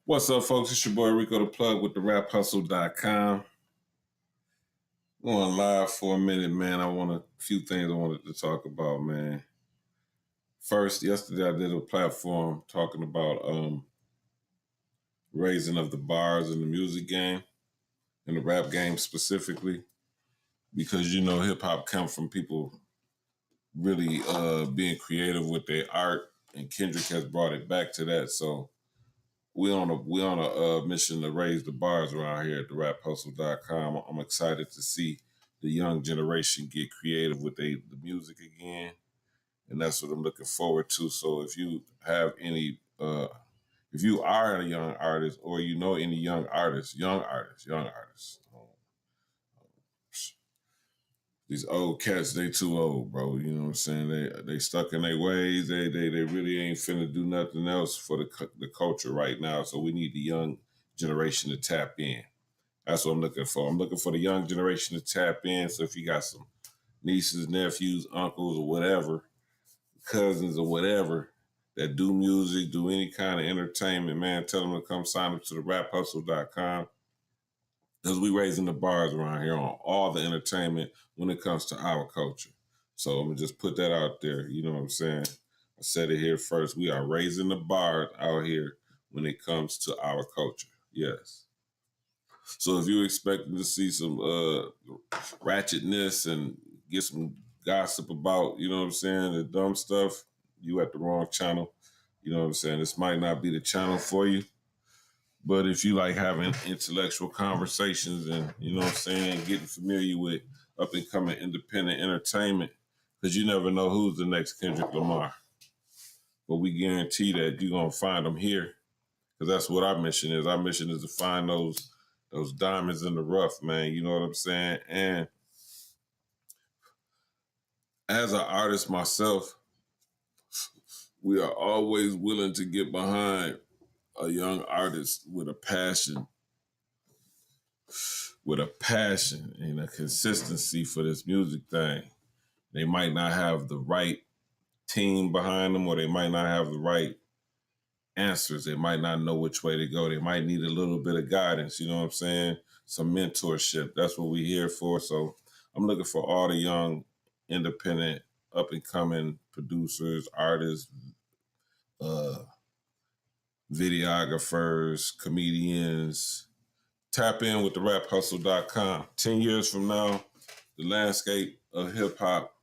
What's up, folks? It's your boy Rico the Plug with the RapHustle.com. Going live for a minute, man. A few things I wanted to talk about, man. First, yesterday I did a platform talking about raising of the bars in the music game, in the rap game specifically, because hip hop comes from people really being creative with their art, and Kendrick has brought it back to that. So we on a mission to raise the bars around here at the RapHustle.com. I'm excited to see the young generation get creative with the music again, and that's what I'm looking forward to. So if you have any, if you are a young artist or you know any young artists, these old cats, they too old, bro. You know what I'm saying? They stuck in their ways. They really ain't finna do nothing else for the culture right now. So we need the young generation to tap in. That's what I'm looking for. I'm looking for the young generation to tap in. So if you got some nieces, nephews, uncles, or whatever, cousins or whatever that do music, do any kind of entertainment, man, tell them to come sign up to the RapHustle.com. Because we raising the bars around here on all the entertainment when it comes to our culture. So I'm gonna just put that out there. You know what I'm saying? I said it here first. We are raising the bars out here when it comes to our culture. Yes. So if you're expecting to see some ratchetness and get some gossip about, you know what I'm saying, the dumb stuff, you at the wrong channel. You know what I'm saying? This might not be the channel for you. But if you like having intellectual conversations and, you know what I'm saying, getting familiar with up and coming independent entertainment, because you never know who's the next Kendrick Lamar. But we guarantee that you're going to find them here, because that's what our mission is. Our mission is to find those diamonds in the rough, man. You know what I'm saying? And as an artist myself, we are always willing to get behind a young artist with a passion and a consistency for this music thing. They might not have the right team behind them, or they might not have the right answers. They might not know which way to go. They might need a little bit of guidance, you know what I'm saying? Some mentorship. That's what we're here for. So I'm looking for all the young, independent, up and coming producers, artists, videographers, comedians. Tap in with the RapHustle.com. 10 years from now, the landscape of hip hop,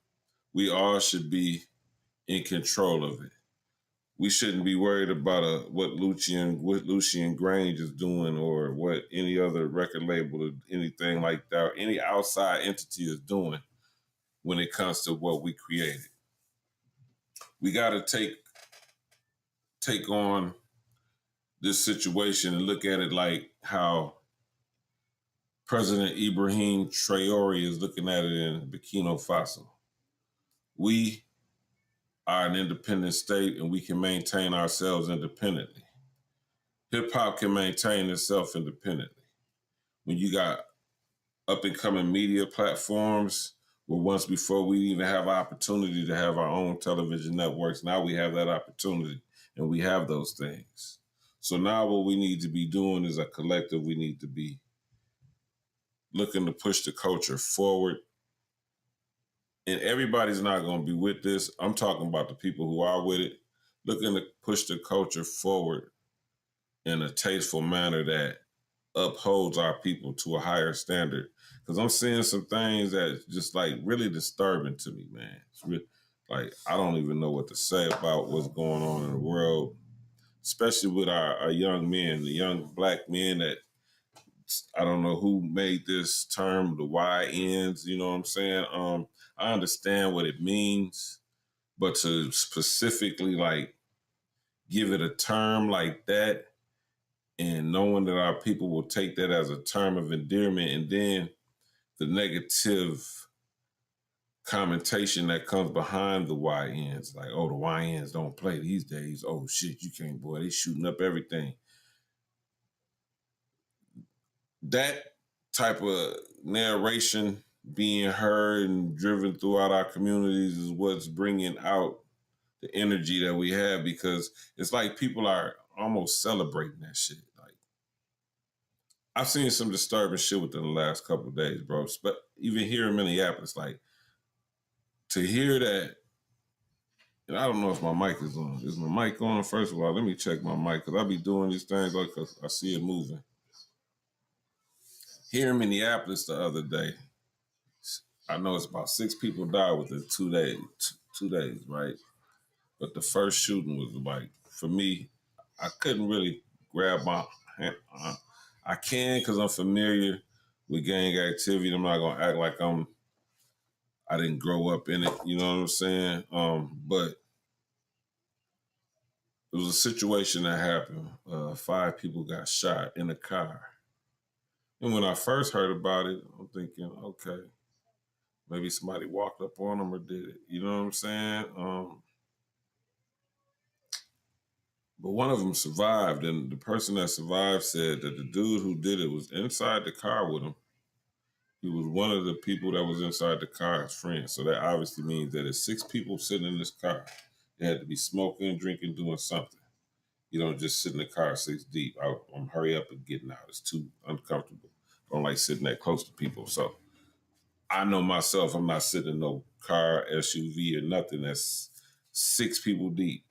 we all should be in control of it. We shouldn't be worried about what Lucian Grange is doing, or what any other record label or anything like that, or any outside entity is doing when it comes to what we created. We got to take on this situation and look at it like how President Ibrahim Traore is looking at it in Burkina Faso. We are an independent state, and we can maintain ourselves independently. Hip hop can maintain itself independently. When you got up and coming media platforms, where once before we even have opportunity to have our own television networks, now we have that opportunity and we have those things. So now what we need to be doing as a collective, we need to be looking to push the culture forward. And everybody's not going to be with this. I'm talking about the people who are with it, looking to push the culture forward in a tasteful manner that upholds our people to a higher standard. Because I'm seeing some things that's just like really disturbing to me, man. It's really, like, I don't even know what to say about what's going on in the world, especially with our young men, the young black men that, I don't know who made this term, the YNs, you know what I'm saying? I understand what it means, but to specifically like give it a term like that, and knowing that our people will take that as a term of endearment, and then the negative commentation that comes behind the YNs, like, oh, the YNs don't play these days. Oh shit, you can't, boy, they shooting up everything. That type of narration being heard and driven throughout our communities is what's bringing out the energy that we have, because it's like people are almost celebrating that shit. I've seen some disturbing shit within the last couple of days, bro. But even here in Minneapolis, like to hear that, and I don't know if my mic is on. Is my mic on? First of all, let me check my mic because I be doing these things because I see it moving. Here in Minneapolis the other day, I know it's about 6 people died within 2 days. 2 days, right? But the first shooting was like, for me, I couldn't really grab my hand. I can because I'm familiar with gang activity. I'm not gonna act like I didn't grow up in it. You know what I'm saying? But it was a situation that happened. 5 people got shot in a car. And when I first heard about it, I'm thinking, okay, maybe somebody walked up on them or did it. You know what I'm saying? But one of them survived, and the person that survived said that the dude who did it was inside the car with him. He was one of the people that was inside the car's friend. So that obviously means that there's 6 people sitting in this car. They had to be smoking, drinking, doing something. You don't just sit in the car 6 deep. I'm hurry up and getting out. It's too uncomfortable. I don't like sitting that close to people. So I know myself, I'm not sitting in no car, SUV, or nothing that's 6 people deep.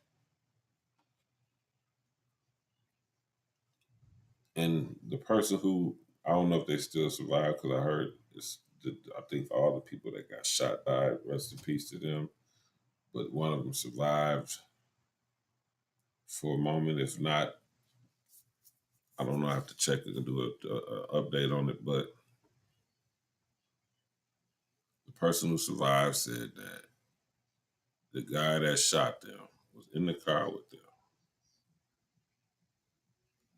And the person who, I don't know if they still survive because I heard I think all the people that got shot died. Rest in peace to them. But one of them survived for a moment. If not, I don't know. I have to check and do a update on it. But the person who survived said that the guy that shot them was in the car with them.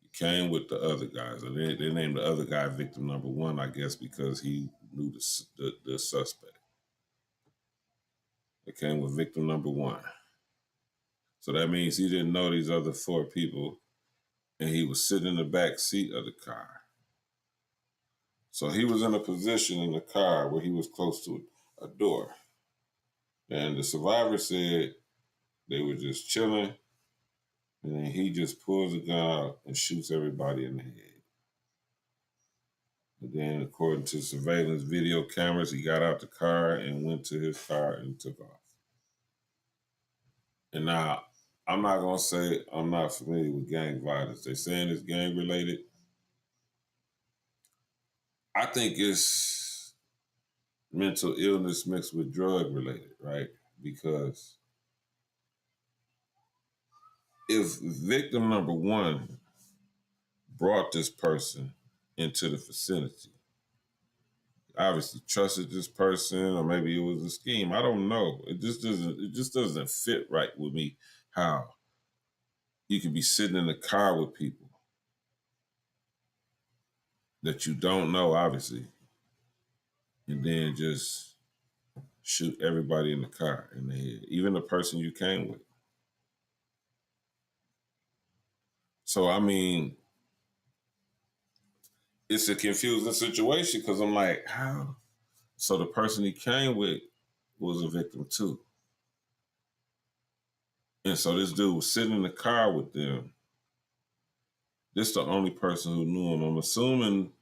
He came with the other guys. And they named the other guy victim number 1, I guess, because he knew the suspect. They came with victim number 1. So that means he didn't know these other 4 people, and he was sitting in the back seat of the car. So he was in a position in the car where he was close to a door. And the survivor said they were just chilling, and then he just pulls a gun out and shoots everybody in the head. And then, according to surveillance video cameras, he got out the car and went to his car and took off. And now, I'm not going to say I'm not familiar with gang violence. They're saying it's gang related. I think it's mental illness mixed with drug related, right? Because if victim number 1 brought this person into the vicinity, obviously trusted this person, or maybe it was a scheme. I don't know. It just doesn't fit right with me how you could be sitting in a car with people that you don't know, obviously, and then just shoot everybody in the car in the head, even the person you came with. So I mean, it's a confusing situation because I'm like, how? So the person he came with was a victim too. And so this dude was sitting in the car with them. This is the only person who knew him. I'm assuming,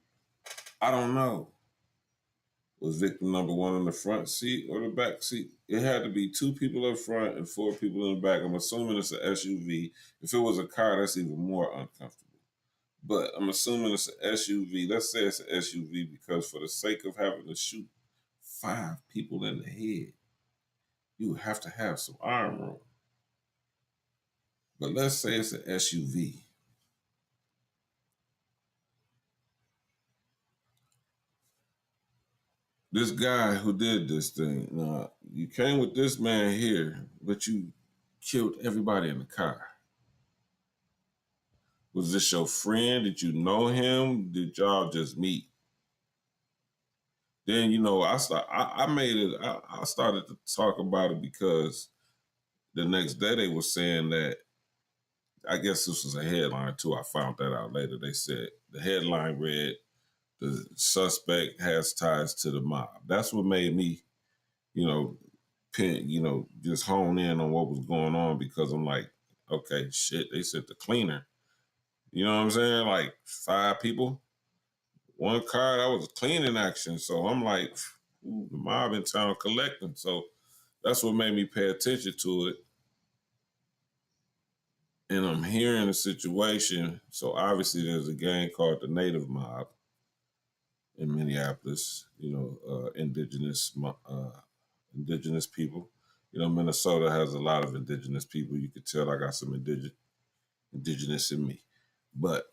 I don't know, was victim number 1 in the front seat or the back seat? It had to be 2 people up front and 4 people in the back. I'm assuming it's an SUV. If it was a car, that's even more uncomfortable. But I'm assuming it's an SUV. Let's say it's an SUV because for the sake of having to shoot 5 people in the head, you have to have some arm room. But let's say it's an SUV. This guy who did this thing, now, you came with this man here, but you killed everybody in the car. Was this your friend? Did you know him? Did y'all just meet? Then I started to talk about it because the next day they were saying that, I guess this was a headline too. I found that out later. They said the headline read, "The suspect has ties to the mob." That's what made me, just hone in on what was going on because I'm like, okay, shit. They said the cleaner. You know what I'm saying? Like 5 people. one car that was a cleaning action. So I'm like, ooh, the mob in town collecting. So that's what made me pay attention to it. And I'm hearing the situation. So obviously there's a gang called the Native Mob in Minneapolis, indigenous people. Minnesota has a lot of indigenous people. You could tell I got some indigenous in me. But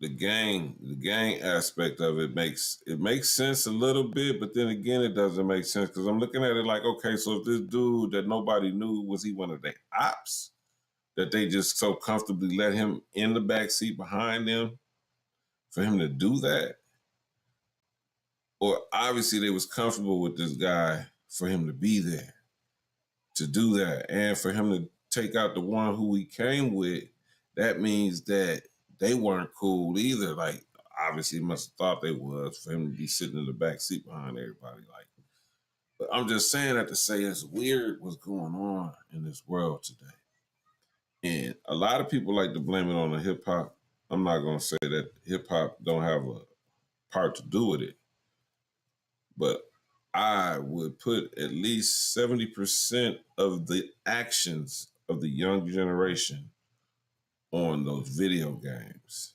the gang aspect of it makes sense a little bit, but then again it doesn't make sense because I'm looking at it like, okay, so if this dude that nobody knew, was he one of the ops that they just so comfortably let him in the back seat behind them for him to do that? Or obviously they was comfortable with this guy for him to be there to do that, and for him to take out the one who he came with. That means that they weren't cool either. Like, obviously, he must have thought they was for him to be sitting in the back seat behind everybody. Like, but I'm just saying that to say it's weird what's going on in this world today, and a lot of people like to blame it on the hip hop. I'm not gonna say that hip hop don't have a part to do with it, but I would put at least 70% of the actions of the young generation on those video games.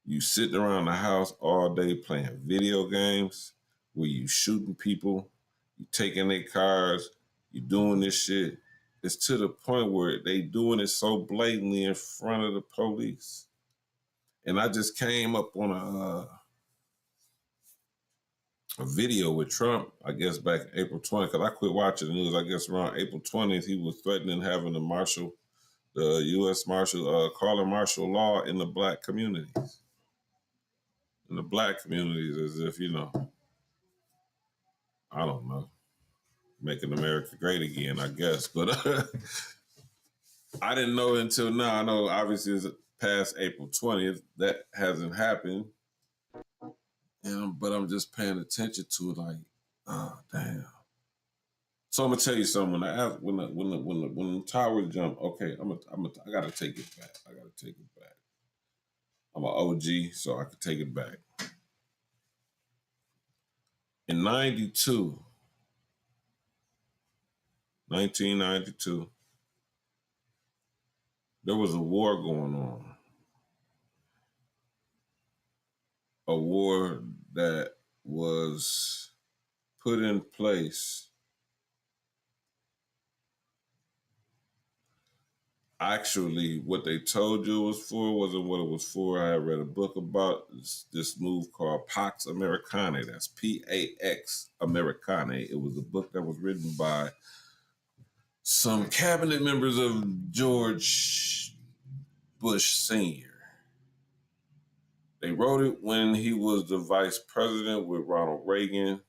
You sitting around the house all day playing video games where you shooting people, you taking their cars, you doing this shit. It's to the point where they doing it so blatantly in front of the police. And I just came up on a video with Trump, I guess back April 20th, because I quit watching the news. I guess around April 20th, he was threatening having the U.S. Marshal, calling martial law in the black communities. In the black communities, as if, I don't know, making America great again, I guess. But I didn't know until now. I know obviously it's past April 20th. That hasn't happened. But I'm just paying attention to it like, oh, damn. So I'm gonna tell you something. When I ask, when the tower jump, okay, I gotta take it back. I gotta take it back. I'm an OG, so I could take it back. In 1992, there was a war going on. A war that was put in place. Actually, what they told you it was for wasn't what it was for. I had read a book about this move called Pax Americana. That's Pax Americana. It was a book that was written by some cabinet members of George Bush Sr. They wrote it when he was the vice president with Ronald Reagan.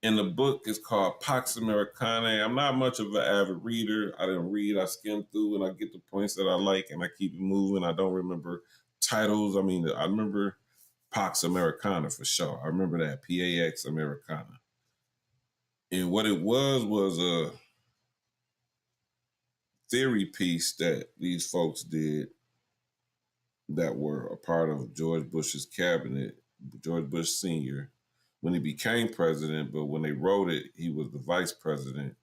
And the book is called Pax Americana. I'm not much of an avid reader. I didn't read. I skim through and I get the points that I like and I keep it moving. I don't remember titles. I mean, I remember Pax Americana for sure. I remember that, Pax Americana. And what it was a theory piece that these folks did that were a part of George Bush's cabinet, George Bush Sr., when he became president, but when they wrote it, he was the vice president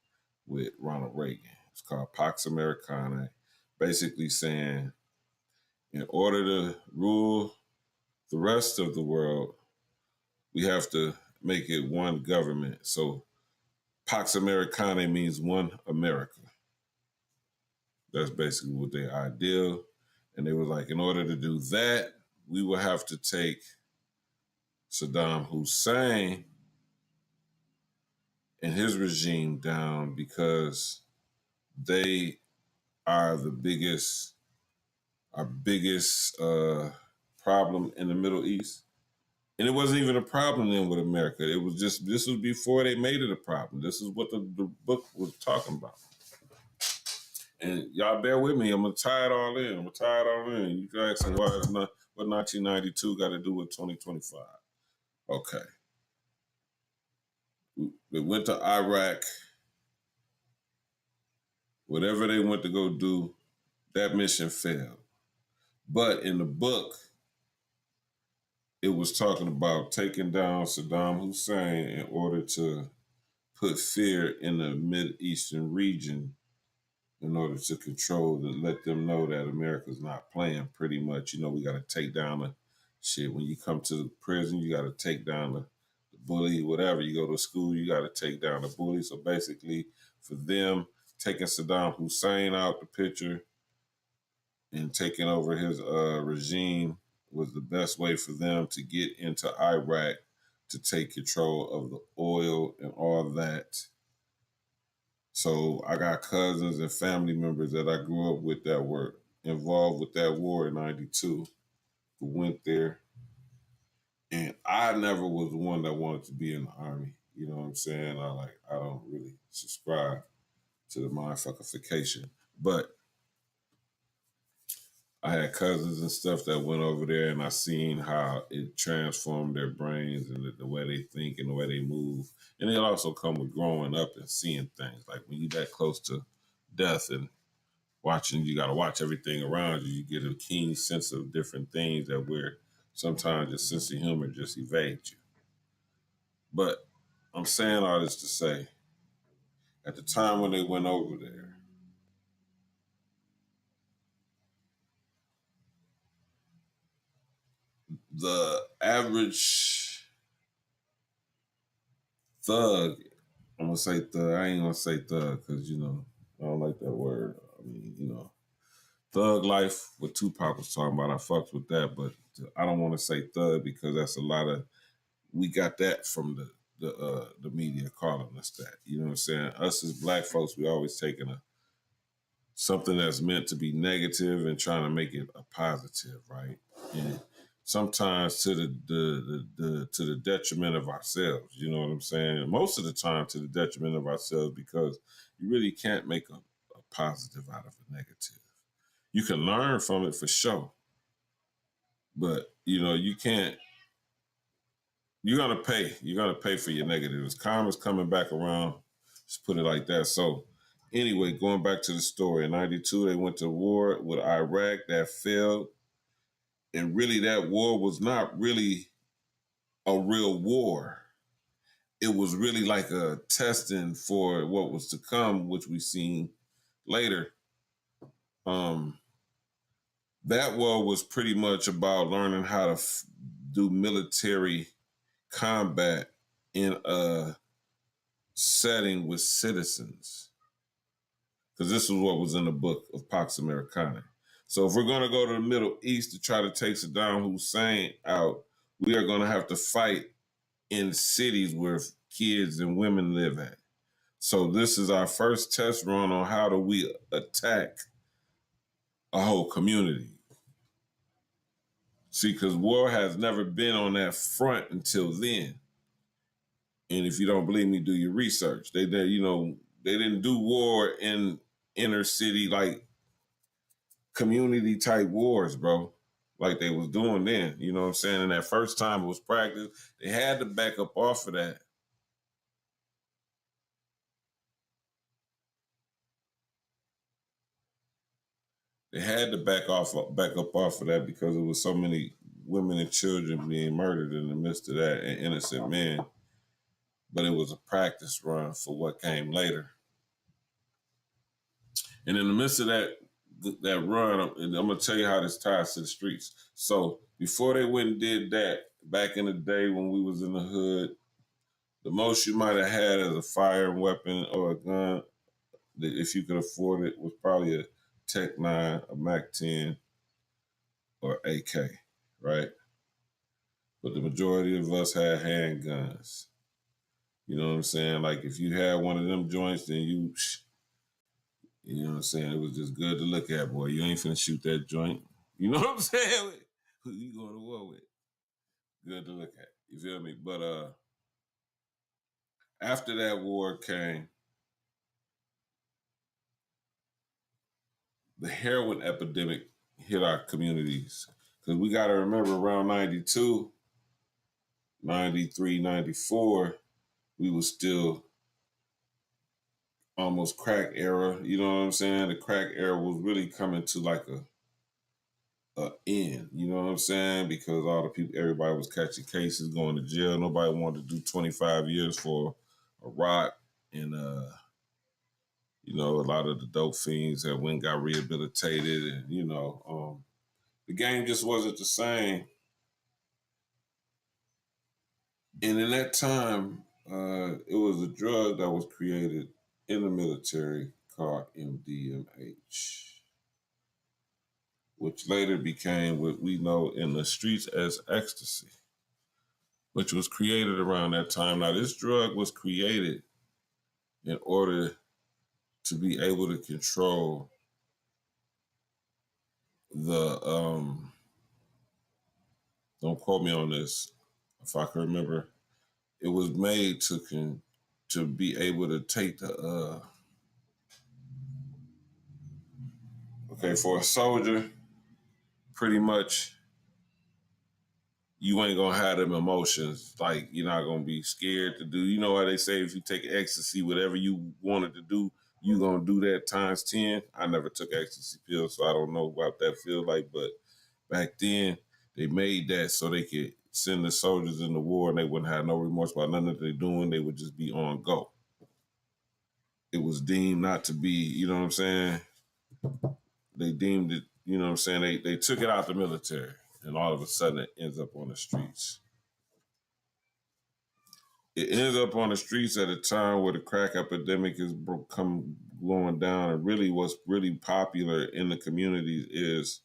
with Ronald Reagan. It's called Pax Americana, basically saying in order to rule the rest of the world, we have to make it one government. So Pax Americana means one America. That's basically what their ideal. And they were like, in order to do that, we will have to take Saddam Hussein and his regime down because they are our biggest problem in the Middle East. And it wasn't even a problem then with America. It was just, this was before they made it a problem. This is what the book was talking about. And y'all bear with me. I'm going to tie it all in. You can ask me what 1992 got to do with 2025. Okay. They went to Iraq. Whatever they went to go do, that mission failed. But in the book, it was talking about taking down Saddam Hussein in order to put fear in the Mid-Eastern region in order to control and let them know that America's not playing pretty much. You know, we got to take down the shit. When you come to the prison, you got to take down the bully, whatever. You go to school, you got to take down the bully. So basically, for them, taking Saddam Hussein out the picture and taking over his regime was the best way for them to get into Iraq to take control of the oil and all that. So I got cousins and family members that I grew up with that were involved with that war in '92 who went there. And I never was the one that wanted to be in the army. You know what I'm saying? I don't really subscribe to the mindfuckerification. But I had cousins and stuff that went over there, and I seen how it transformed their brains and the way they think and the way they move. And it also come with growing up and seeing things. Like when you that close to death and watching, you got to watch everything around you. You get a keen sense of different things that where sometimes your sense of humor just evades you. But I'm saying all this to say, at the time when they went over there, the average thug, I'm gonna say thug. I ain't gonna say thug because I don't like that word. I mean, thug life. What Tupac was talking about, I fucked with that, but I don't want to say thug because that's a lot of. We got that from the media calling us that. You know what I'm saying? Us as black folks, we always taking something that's meant to be negative and trying to make it a positive, right? And sometimes to to the detriment of ourselves. You know what I'm saying? And most of the time to the detriment of ourselves because you really can't make a positive out of a negative. You can learn from it for sure, but you can't. You're gonna pay. You're gonna pay for your negatives. Karma's coming back around. Just put it like that. So anyway, going back to the story, in '92 they went to war with Iraq that failed, and really that war was not really a real war. It was really like a testing for what was to come, which we seen later. Um, that war was pretty much about learning how to do military combat in a setting with citizens, because this is what was in the book of Pax Americana. So if we're going to go to the Middle East to try to take Saddam Hussein out, we are going to have to fight in cities where kids and women live at. So this is our first test run on how do we attack a whole community. See, because war has never been on that front until then. And if you don't believe me, do your research. They didn't do war in inner city like community type wars, bro. Like they was doing then. You know what I'm saying? And that first time it was practice, they had to back up off of that. They had to back up off of that because there was so many women and children being murdered in the midst of that and innocent men. But it was a practice run for what came later. And in the midst of that run, I'm gonna tell you how this ties to the streets. So before they went and did that, back in the day when we was in the hood, the most you might have had as a fire weapon or a gun, if you could afford it, was probably a Tech 9, a Mac 10, or AK, right? But the majority of us had handguns. You know what I'm saying? Like if you had one of them joints, then you know what I'm saying? It was just good to look at, boy. You ain't finna shoot that joint. You know what I'm saying? Who you going to war with? Good to look at. You feel me? But after that war came the heroin epidemic hit our communities. Because we got to remember around 92, 93, 94, we was still almost crack era. You know what I'm saying? The crack era was really coming to like end. You know what I'm saying? Because all the people, everybody was catching cases, going to jail. Nobody wanted to do 25 years for a rock, and a lot of the dope fiends that went got rehabilitated, and the game just wasn't the same. And in that time, it was a drug that was created in the military called MDMH, which later became what we know in the streets as ecstasy, which was created around that time. Now, this drug was created in order to be able to control the, don't quote me on this, if I can remember, it was made to be able to take the, okay, for a soldier, pretty much you ain't gonna have them emotions. Like, you're not gonna be scared to do. You know how they say if you take ecstasy, whatever you wanted to do, you gonna do that times 10. I never took ecstasy pills, so I don't know what that feel like. But back then, they made that so they could send the soldiers in the war and they wouldn't have no remorse about nothing that they're doing. They would just be on go. It was deemed not to be, you know what I'm saying? They deemed it, you know what I'm saying? They took it out the military and all of a sudden it ends up on the streets. It ends up on the streets at a time where the crack epidemic is come going down, and really what's really popular in the communities is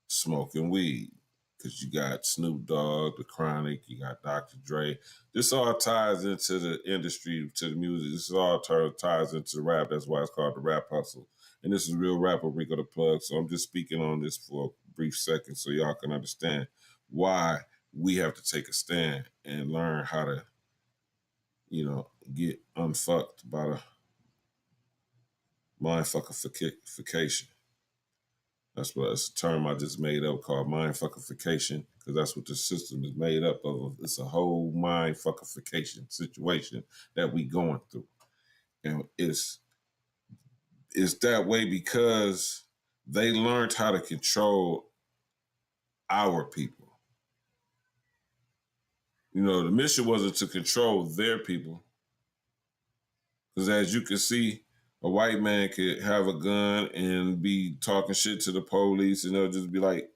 smoking weed. Because you got Snoop Dogg, The Chronic, you got Dr. Dre. This all ties into the industry, to the music. This all ties into the rap. That's why it's called the Rap Hustle. And this is real rapper Rico the Plug. So I'm just speaking on this for a brief second so y'all can understand why we have to take a stand and learn how to get unfucked by the mindfuckification. That's a term I just made up called mindfuckification, because that's what the system is made up of. It's a whole mindfuckification situation that we going through. And it's that way because they learned how to control our people. The mission wasn't to control their people. Because as you can see, a white man could have a gun and be talking shit to the police, and they'll just be like,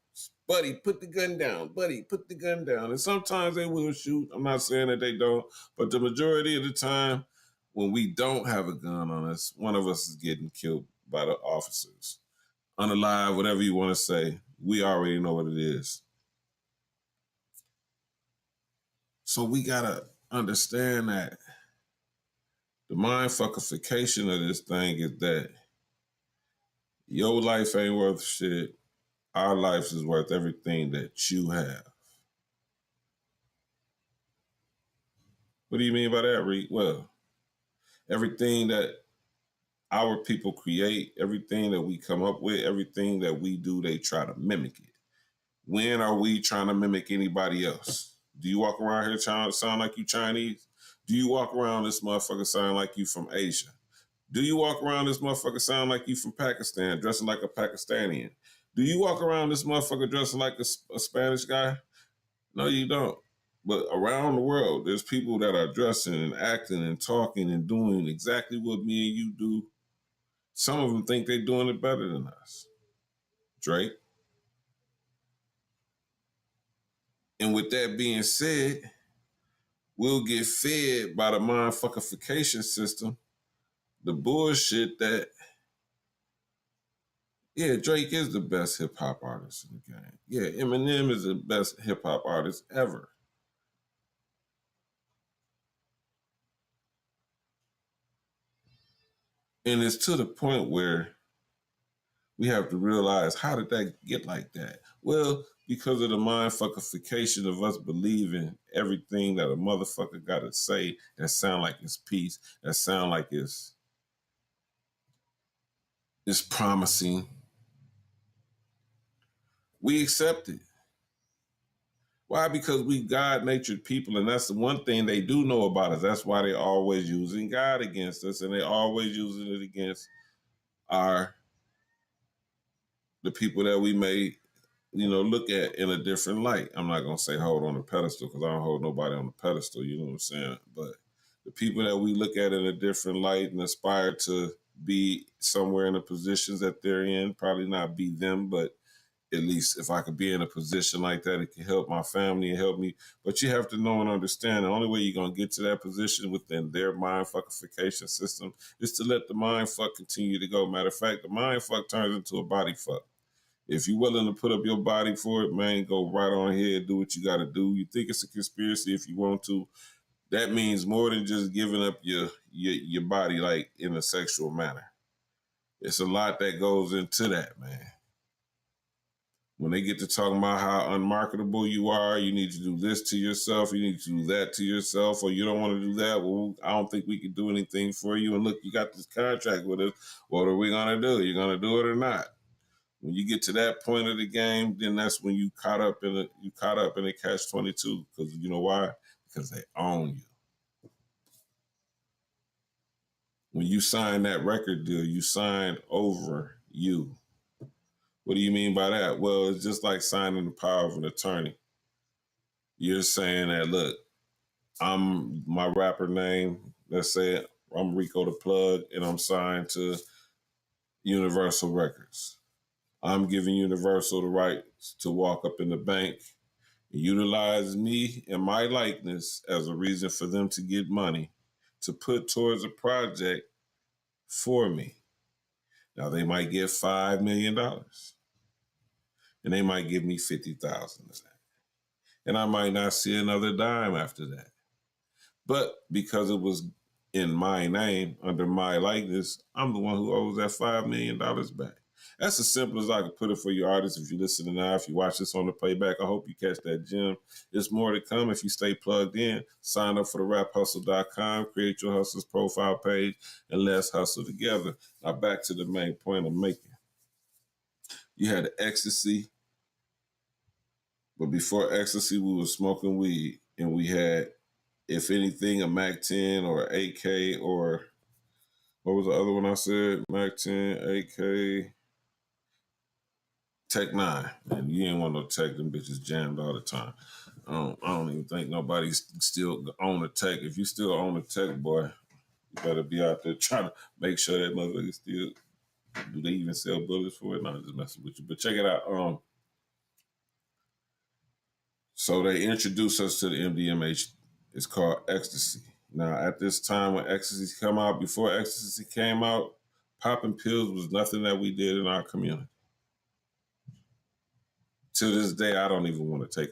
buddy, put the gun down. Buddy, put the gun down. And sometimes they will shoot. I'm not saying that they don't. But the majority of the time, when we don't have a gun on us, one of us is getting killed by the officers. Unalive, whatever you want to say. We already know what it is. So we got to understand that the mindfuckification of this thing is that your life ain't worth shit. Our life is worth everything that you have. What do you mean by that, Reed? Well, everything that our people create, everything that we come up with, everything that we do, they try to mimic it. When are we trying to mimic anybody else? Do you walk around here trying to sound like you Chinese? Do you walk around this motherfucker sound like you from Asia? Do you walk around this motherfucker sound like you from Pakistan, dressing like a Pakistani? Do you walk around this motherfucker dressing like a Spanish guy? No, you don't. But around the world, there's people that are dressing and acting and talking and doing exactly what me and you do. Some of them think they're doing it better than us. Drake. And with that being said, we'll get fed by the mindfuckification system the bullshit that, yeah, Drake is the best hip hop artist in the game. Yeah, Eminem is the best hip hop artist ever. And it's to the point where we have to realize, how did that get like that? Well, because of the mindfuckification of us believing everything that a motherfucker got to say that sound like it's peace, that sound like it's promising. We accept it. Why? Because we God-natured people, and that's the one thing they do know about us. That's why they're always using God against us, and they're always using it against the people that we may look at in a different light. I'm not gonna say hold on a pedestal because I don't hold nobody on a pedestal. You know what I'm saying? But the people that we look at in a different light and aspire to be somewhere in the positions that they're in, probably not be them, but at least if I could be in a position like that, it can help my family and help me. But you have to know and understand the only way you're gonna get to that position within their mind fuckification system is to let the mind fuck continue to go. Matter of fact, the mind fuck turns into a body fuck. If you're willing to put up your body for it, man, go right on ahead, do what you got to do. You think it's a conspiracy if you want to. That means more than just giving up your body like in a sexual manner. It's a lot that goes into that, man. When they get to talking about how unmarketable you are, you need to do this to yourself, you need to do that to yourself, or you don't want to do that. Well, I don't think we can do anything for you. And look, you got this contract with us. What are we gonna do? You're gonna do it or not? When you get to that point of the game, then that's when you caught up in a catch-22. Because you know why? Because they own you. When you sign that record deal, you signed over you. What do you mean by that? Well, it's just like signing the power of an attorney. You're saying that, look, I'm my rapper name, let's say I'm Rico the Plug, and I'm signed to Universal Records. I'm giving Universal the right to walk up in the bank and utilize me and my likeness as a reason for them to get money to put towards a project for me. Now they might get $5 million, and they might give me 50,000 of that, and I might not see another dime after that. But because it was in my name, under my likeness, I'm the one who owes that $5 million back. That's as simple as I could put it for you artists. If you're listening now, if you watch this on the playback, I hope you catch that gem. There's more to come if you stay plugged in. Sign up for the raphustle.com, create your hustle's profile page, and let's hustle together. Now back to the main point I'm making. You had the ecstasy, but before ecstasy, we were smoking weed, and we had, if anything, a Mac 10 or AK, or what was the other one I said? Mac 10, AK, Tech 9. And you ain't want no Tech, them bitches jammed all the time. I don't even think nobody's still on a Tech. If you still own a Tech, boy, you better be out there trying to make sure that motherfucker still, do they even sell bullets for it? No, I'm just messing with you. But check it out. So they introduced us to the MDMA. It's called ecstasy. Now, at this time when ecstasy come out, before ecstasy came out, popping pills was nothing that we did in our community. To this day, I don't even want to take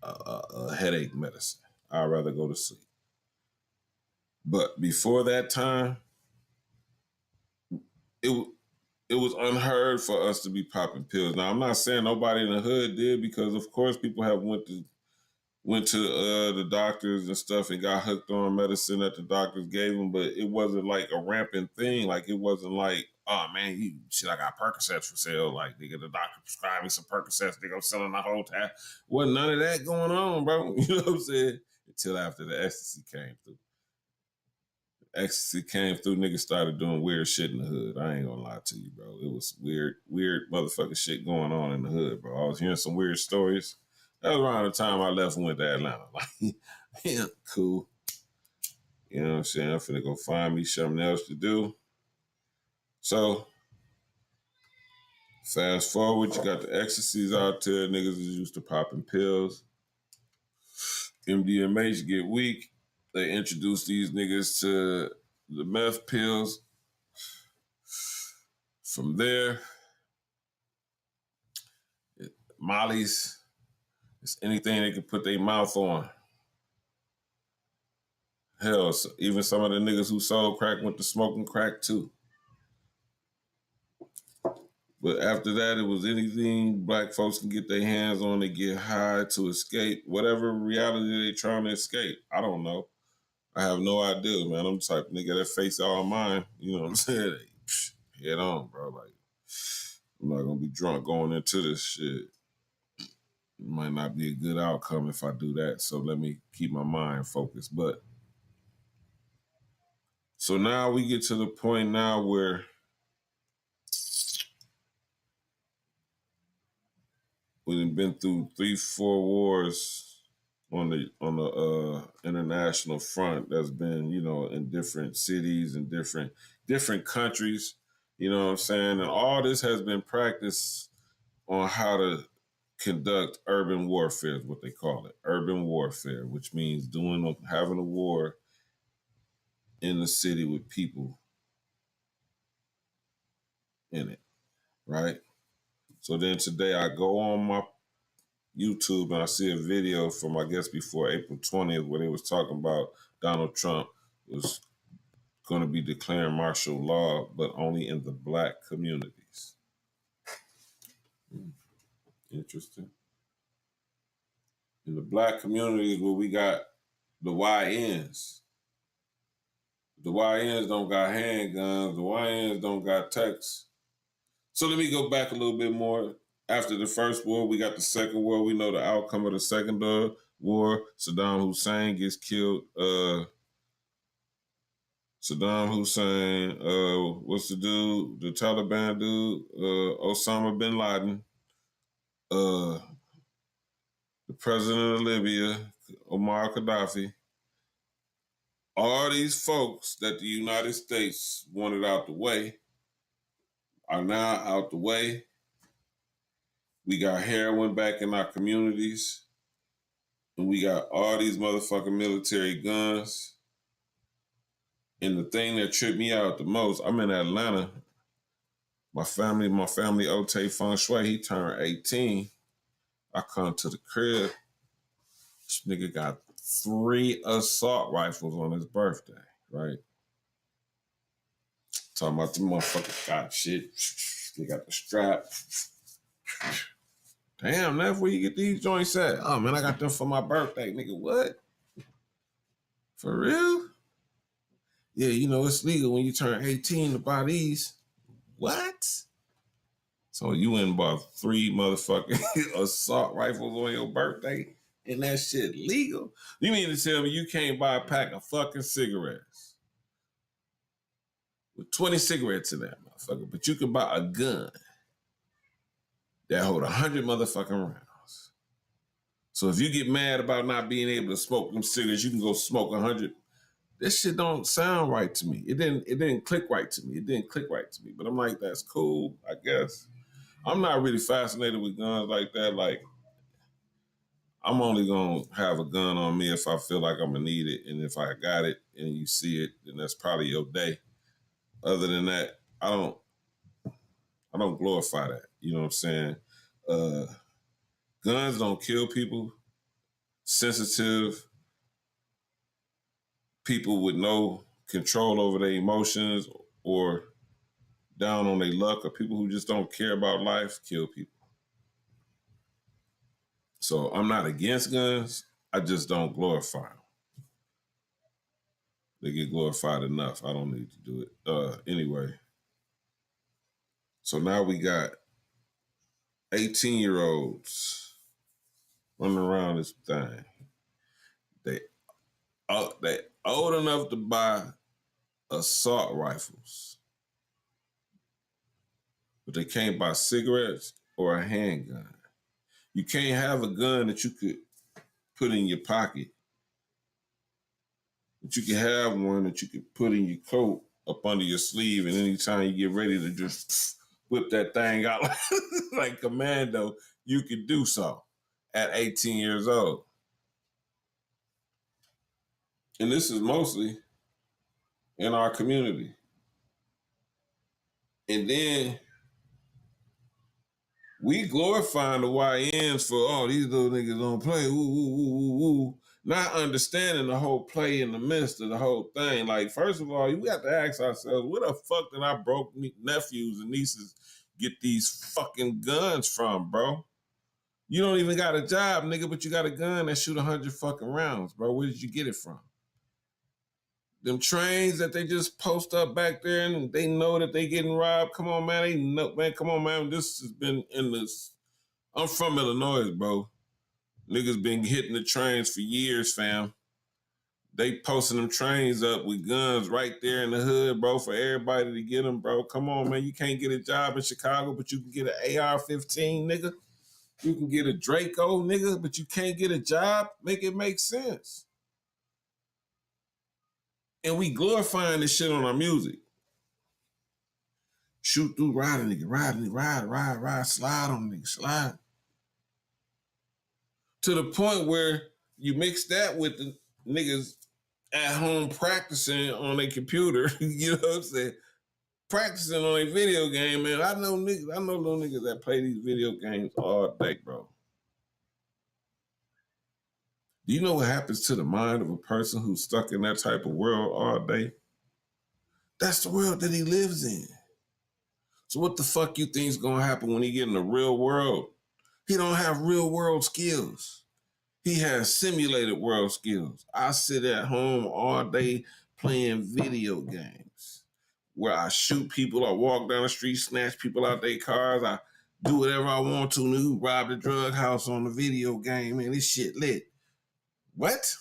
a headache medicine. I'd rather go to sleep. But before that time, it it was unheard for us to be popping pills. Now, I'm not saying nobody in the hood did, because of course people have went to the doctors and stuff and got hooked on medicine that the doctors gave them, but it wasn't like a rampant thing. Like, it wasn't like, oh man, I got Percocets for sale. Like, nigga, the doctor prescribed me some Percocets, nigga, I'm selling the whole time. Wasn't none of that going on, bro. You know what I'm saying? Until after the ecstasy came through. Ecstasy came through, niggas started doing weird shit in the hood. I ain't gonna lie to you, bro. It was weird motherfucking shit going on in the hood, bro. I was hearing some weird stories. That was around the time I left and went to Atlanta. Like, yeah, cool. You know what I'm saying? I'm finna go find me something else to do. So, fast forward, you got the ecstasies out there. Niggas is used to popping pills. MDMAs get weak. They introduce these niggas to the meth pills. From there, Molly's, it's anything they can put their mouth on. Hell, so even some of the niggas who sold crack went to smoking crack too. But after that, it was anything black folks can get their hands on to get high, to escape whatever reality they trying to escape. I don't know. I have no idea, man. I'm the type of nigga that face all mine. You know what I'm saying? Head on, bro. Like, I'm not gonna be drunk going into this shit. It might not be a good outcome if I do that. So let me keep my mind focused. But so now we get to the point now where we've been through 3-4 wars on the international front. That's been, in different cities and different countries. You know what I'm saying? And all this has been practiced on how to conduct urban warfare, is what they call it, urban warfare, which means having a war in the city with people in it, right? So then today I go on my YouTube and I see a video from, I guess, before April 20th where they was talking about Donald Trump was going to be declaring martial law, but only in the Black communities. Interesting. In the Black communities where we got the YNs. The YNs don't got handguns. The YNs don't got techs. So let me go back a little bit more. After the first war, we got the second war. We know the outcome of the second war. Saddam Hussein gets killed. Saddam Hussein, what's the dude? The Taliban dude, Osama bin Laden. The president of Libya, Omar Gaddafi. All these folks that the United States wanted out the way are now out the way. We got heroin back in our communities. And we got all these motherfucking military guns. And the thing that tripped me out the most, I'm in Atlanta. My family, Ote Feng Shui, he turned 18. I come to the crib. This nigga got 3 assault rifles on his birthday, right? Talking about the motherfuckers got shit. They got the strap. Damn, that's where you get these joints at. Oh, man, I got them for my birthday. Nigga, what? For real? Yeah, it's legal when you turn 18 to buy these. What? So you went and bought 3 motherfucking assault rifles on your birthday and that shit legal? You mean to tell me you can't buy a pack of fucking cigarettes with 20 cigarettes in that motherfucker, but you can buy a gun that hold 100 motherfucking rounds. So if you get mad about not being able to smoke them cigarettes, you can go smoke 100. This shit don't sound right to me. It didn't click right to me. But I'm like, that's cool, I guess. I'm not really fascinated with guns like that. Like, I'm only gonna have a gun on me if I feel like I'm gonna need it, and if I got it and you see it, then that's probably your day. Other than that, I don't glorify that. You know what I'm saying? Guns don't kill people. Sensitive people with no control over their emotions or down on their luck, or people who just don't care about life kill people. So I'm not against guns. I just don't glorify them. They get glorified enough. I don't need to do it. Anyway. So now we got 18-year-olds running around this thing. They old enough to buy assault rifles, but they can't buy cigarettes or a handgun. You can't have a gun that you could put in your pocket, but you can have one that you could put in your coat up under your sleeve, and anytime you get ready to just whip that thing out like commando, you could do so at 18 years old. And this is mostly in our community. And then we glorifying the YNs for, these little niggas don't play, ooh. Not understanding the whole play in the midst of the whole thing. Like, first of all, we have to ask ourselves, where the fuck did our broke nephews and nieces get these fucking guns from, bro? You don't even got a job, nigga, but you got a gun that shoot 100 fucking rounds, bro. Where did you get it from? Them trains that they just post up back there and they know that they getting robbed. Come on, man. They know, man. Come on, man. This has been in this. I'm from Illinois, bro. Niggas been hitting the trains for years, fam. They posting them trains up with guns right there in the hood, bro, for everybody to get them, bro. Come on, man. You can't get a job in Chicago, but you can get an AR-15, nigga. You can get a Draco, nigga, but you can't get a job. Make it make sense. And we glorifying this shit on our music. Shoot through, ride a nigga, ride, slide on a nigga, slide. To the point where you mix that with the niggas at home practicing on a computer, you know what I'm saying? Practicing on a video game, man. I know little niggas that play these video games all day, bro. Do you know what happens to the mind of a person who's stuck in that type of world all day? That's the world that he lives in. So what the fuck you think is gonna happen when he get in the real world? He don't have real world skills. He has simulated world skills. I sit at home all day playing video games where I shoot people, I walk down the street, snatch people out their cars, I do whatever I want to, rob the drug house on the video game, and this shit lit. What?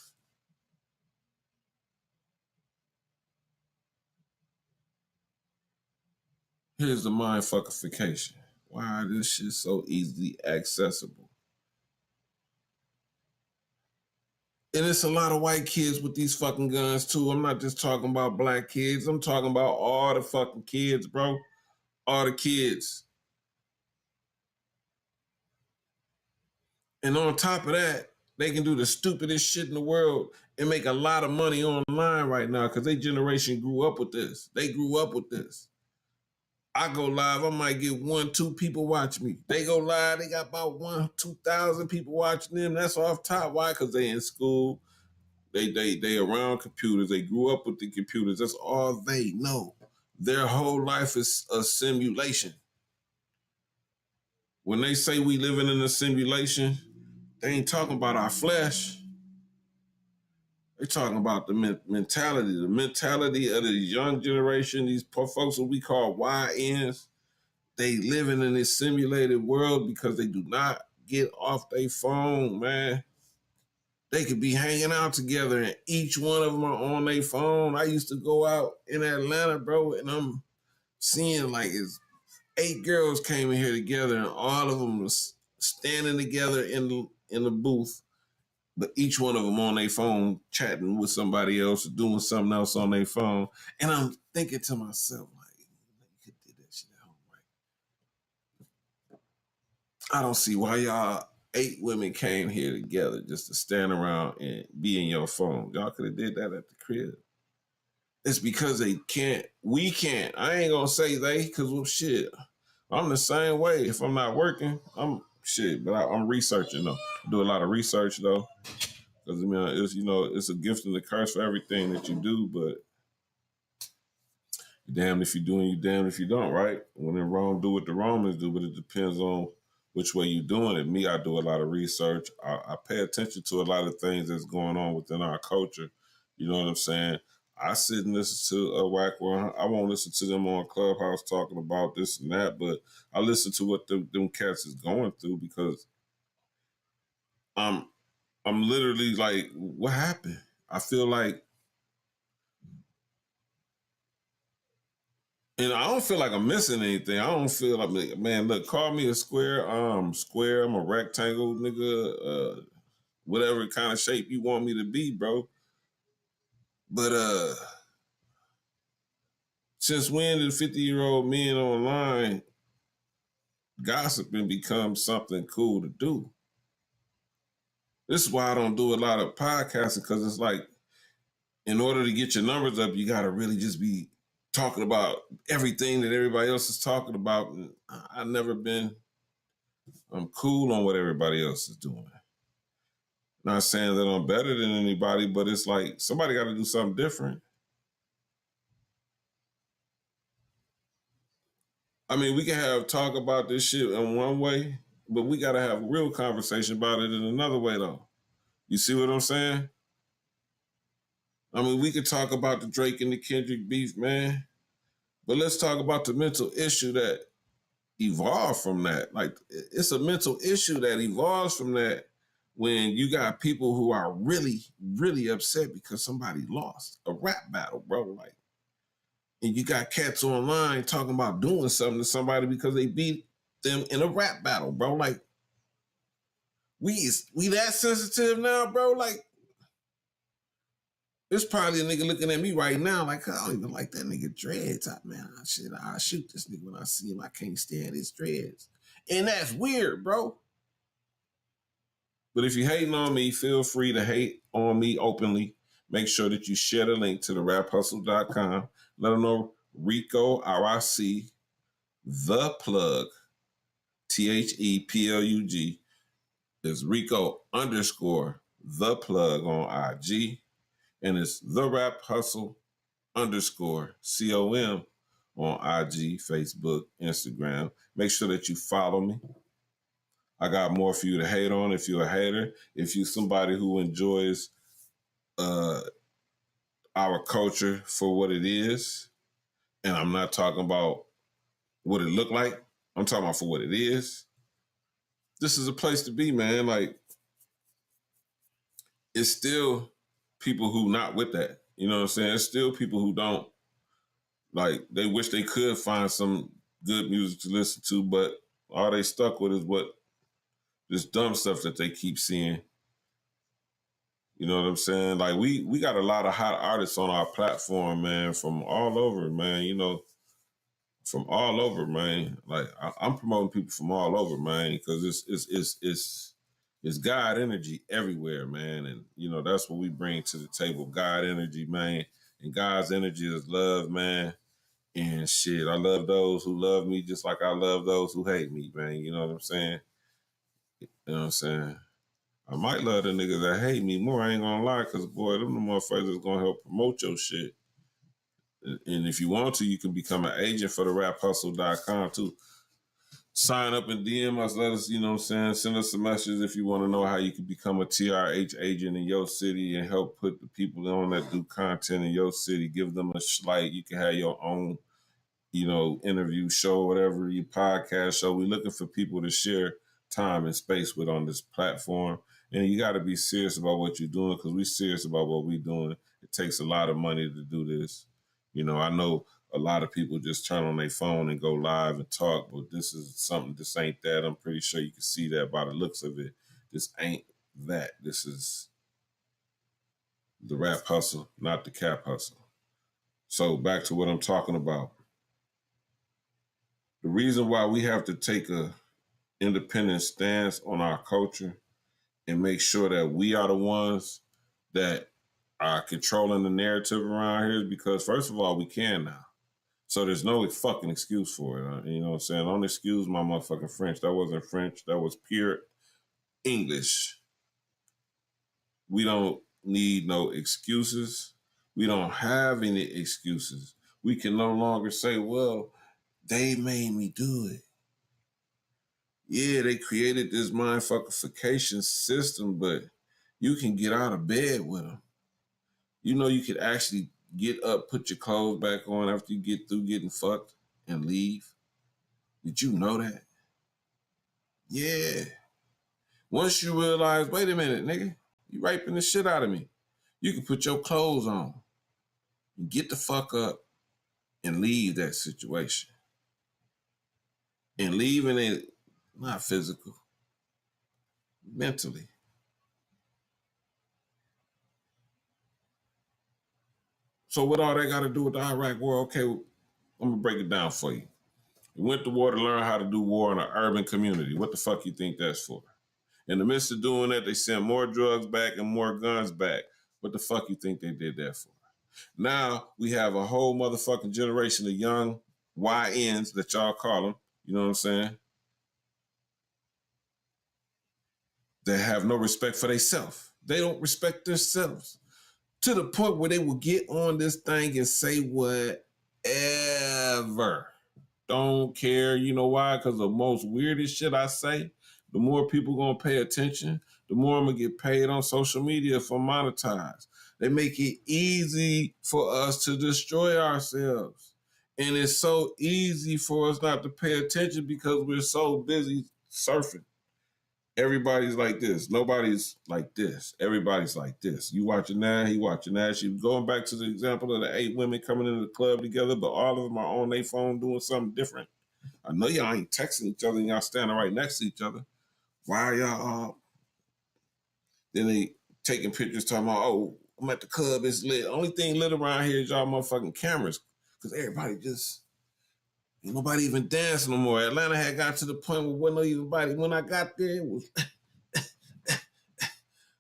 Here's the mindfuckification. Why this shit so easily accessible? And it's a lot of white kids with these fucking guns too. I'm not just talking about black kids. I'm talking about all the fucking kids, bro. All the kids. And on top of that, they can do the stupidest shit in the world and make a lot of money online right now because their generation grew up with this. They grew up with this. I go live, I might get 1-2 people watch me. They go live, they got about 1,000-2,000 people watching them. That's off top. Why? Because they in school. They around computers. They grew up with the computers. That's all they know. Their whole life is a simulation. When they say we living in a simulation, they ain't talking about our flesh. They're talking about the mentality of the young generation, these poor folks that we call YNs. They living in this simulated world because they do not get off their phone, man. They could be hanging out together and each one of them are on their phone. I used to go out in Atlanta, bro, and I'm seeing like it's 8 girls came in here together and all of them was standing together in the booth, but each one of them on their phone chatting with somebody else or doing something else on their phone. And I'm thinking to myself, like, you could do that shit at home, right? I don't see why y'all 8 women came here together just to stand around and be in your phone. Y'all could have did that at the crib. It's because they can't. We can't. I ain't gonna say they, because well, shit, I'm the same way. If I'm not working, I'm shit. But I'm researching though. I do a lot of research though, because I mean, it's a gift and a curse for everything that you do. But you're damned if you do and you're damned if you don't, right? When in Rome, do what the Romans do. But it depends on which way you're doing it. Me, I do a lot of research. I pay attention to a lot of things that's going on within our culture. You know what I'm saying? I sit and listen to a whack one. I won't listen to them on Clubhouse talking about this and that, but I listen to what them cats is going through because I'm literally like, what happened? I feel like, and I don't feel like I'm missing anything. I don't feel like, man, look, call me a square. Square. I'm a rectangle, nigga. Whatever kind of shape you want me to be, bro. But since when did 50-year-old men online gossiping become something cool to do? This is why I don't do a lot of podcasting, because it's like, in order to get your numbers up, you got to really just be talking about everything that everybody else is talking about. And I've never been cool on what everybody else is doing. Not saying that I'm better than anybody, but it's like somebody got to do something different. I mean, we can talk about this shit in one way, but we got to have a real conversation about it in another way, though. You see what I'm saying? I mean, we could talk about the Drake and the Kendrick beef, man, but let's talk about the mental issue that evolved from that. Like, it's a mental issue that evolves from that when you got people who are really, really upset because somebody lost a rap battle, bro. Like, and you got cats online talking about doing something to somebody because they beat them in a rap battle, bro. Like, We that sensitive now, bro. Like, there's probably a nigga looking at me right now like, I don't even like that nigga dreads. Man, I'll shoot this nigga when I see him. I can't stand his dreads. And that's weird, bro. But if you're hating on me, feel free to hate on me openly. Make sure that you share the link to the raphustle.com. Let them know Rico, RIC, the plug, THEPLUG, is Rico _ the plug on IG. And it's the Rap Hustle _ COM on IG, Facebook, Instagram. Make sure that you follow me. I got more for you to hate on if you're a hater. If you're somebody who enjoys our culture for what it is, and I'm not talking about what it looked like, I'm talking about for what it is, this is a place to be, man. Like, it's still people who not with that. You know what I'm saying? It's still people who don't. Like, they wish they could find some good music to listen to, but all they stuck with is what this dumb stuff that they keep seeing. You know what I'm saying? Like, we got a lot of hot artists on our platform, man, from all over, man. You know, from all over, man. Like, I'm promoting people from all over, man, because it's God energy everywhere, man. And, you know, that's what we bring to the table. God energy, man. And God's energy is love, man. And shit, I love those who love me just like I love those who hate me, man. You know what I'm saying? You know what I'm saying? I might love the niggas that hate me more. I ain't gonna lie, because, boy, them the motherfuckers that's gonna help promote your shit. And if you want to, you can become an agent for the raphustle.com too. Sign up and DM us. Let us, you know what I'm saying? Send us a message if you want to know how you can become a TRH agent in your city and help put the people on that do content in your city. Give them a slight. You can have your own, you know, interview show, whatever, your podcast show. We're looking for people to share time and space with on this platform. And you got to be serious about what you're doing, because we're serious about what we're doing. It takes a lot of money to do this. You know, I know a lot of people just turn on their phone and go live and talk, but this is something, this ain't that. I'm pretty sure you can see that by the looks of it. This ain't that. This is the rap hustle, not the cap hustle. So back to what I'm talking about. The reason why we have to take a independent stance on our culture and make sure that we are the ones that are controlling the narrative around here is because, first of all, we can now. So there's no fucking excuse for it. You know what I'm saying? Don't excuse my motherfucking French. That wasn't French. That was pure English. We don't need no excuses. We don't have any excuses. We can no longer say, well, they made me do it. Yeah, they created this mindfuckification system, but you can get out of bed with them. You know, you could actually get up, put your clothes back on after you get through getting fucked and leave. Did you know that? Yeah. Once you realize, wait a minute, nigga, you raping the shit out of me. You can put your clothes on and get the fuck up and leave that situation. And leaving it, not physical, mentally. So what all they got to do with the Iraq war? Okay, I'm going to break it down for you. We went to war to learn how to do war in an urban community. What the fuck you think that's for? In the midst of doing that, they sent more drugs back and more guns back. What the fuck you think they did that for? Now we have a whole motherfucking generation of young YNs that y'all call them, you know what I'm saying, that have no respect for themselves. They don't respect themselves to the point where they will get on this thing and say whatever. Don't care. You know why? Because the most weirdest shit I say, the more people gonna pay attention, the more I'm gonna get paid on social media for monetize. They make it easy for us to destroy ourselves. And it's so easy for us not to pay attention because we're so busy surfing. Everybody's like this. Nobody's like this. Everybody's like this. You watching that, he watching that. She going back to the example of the 8 women coming into the club together, but all of them are on their phone doing something different. I know y'all ain't texting each other and y'all standing right next to each other. Why are y'all Then they taking pictures talking about, oh, I'm at the club, it's lit. Only thing lit around here is y'all motherfucking cameras. Because everybody just, ain't nobody even dancing no more. Atlanta had got to the point where wasn't nobody, when I got there, it was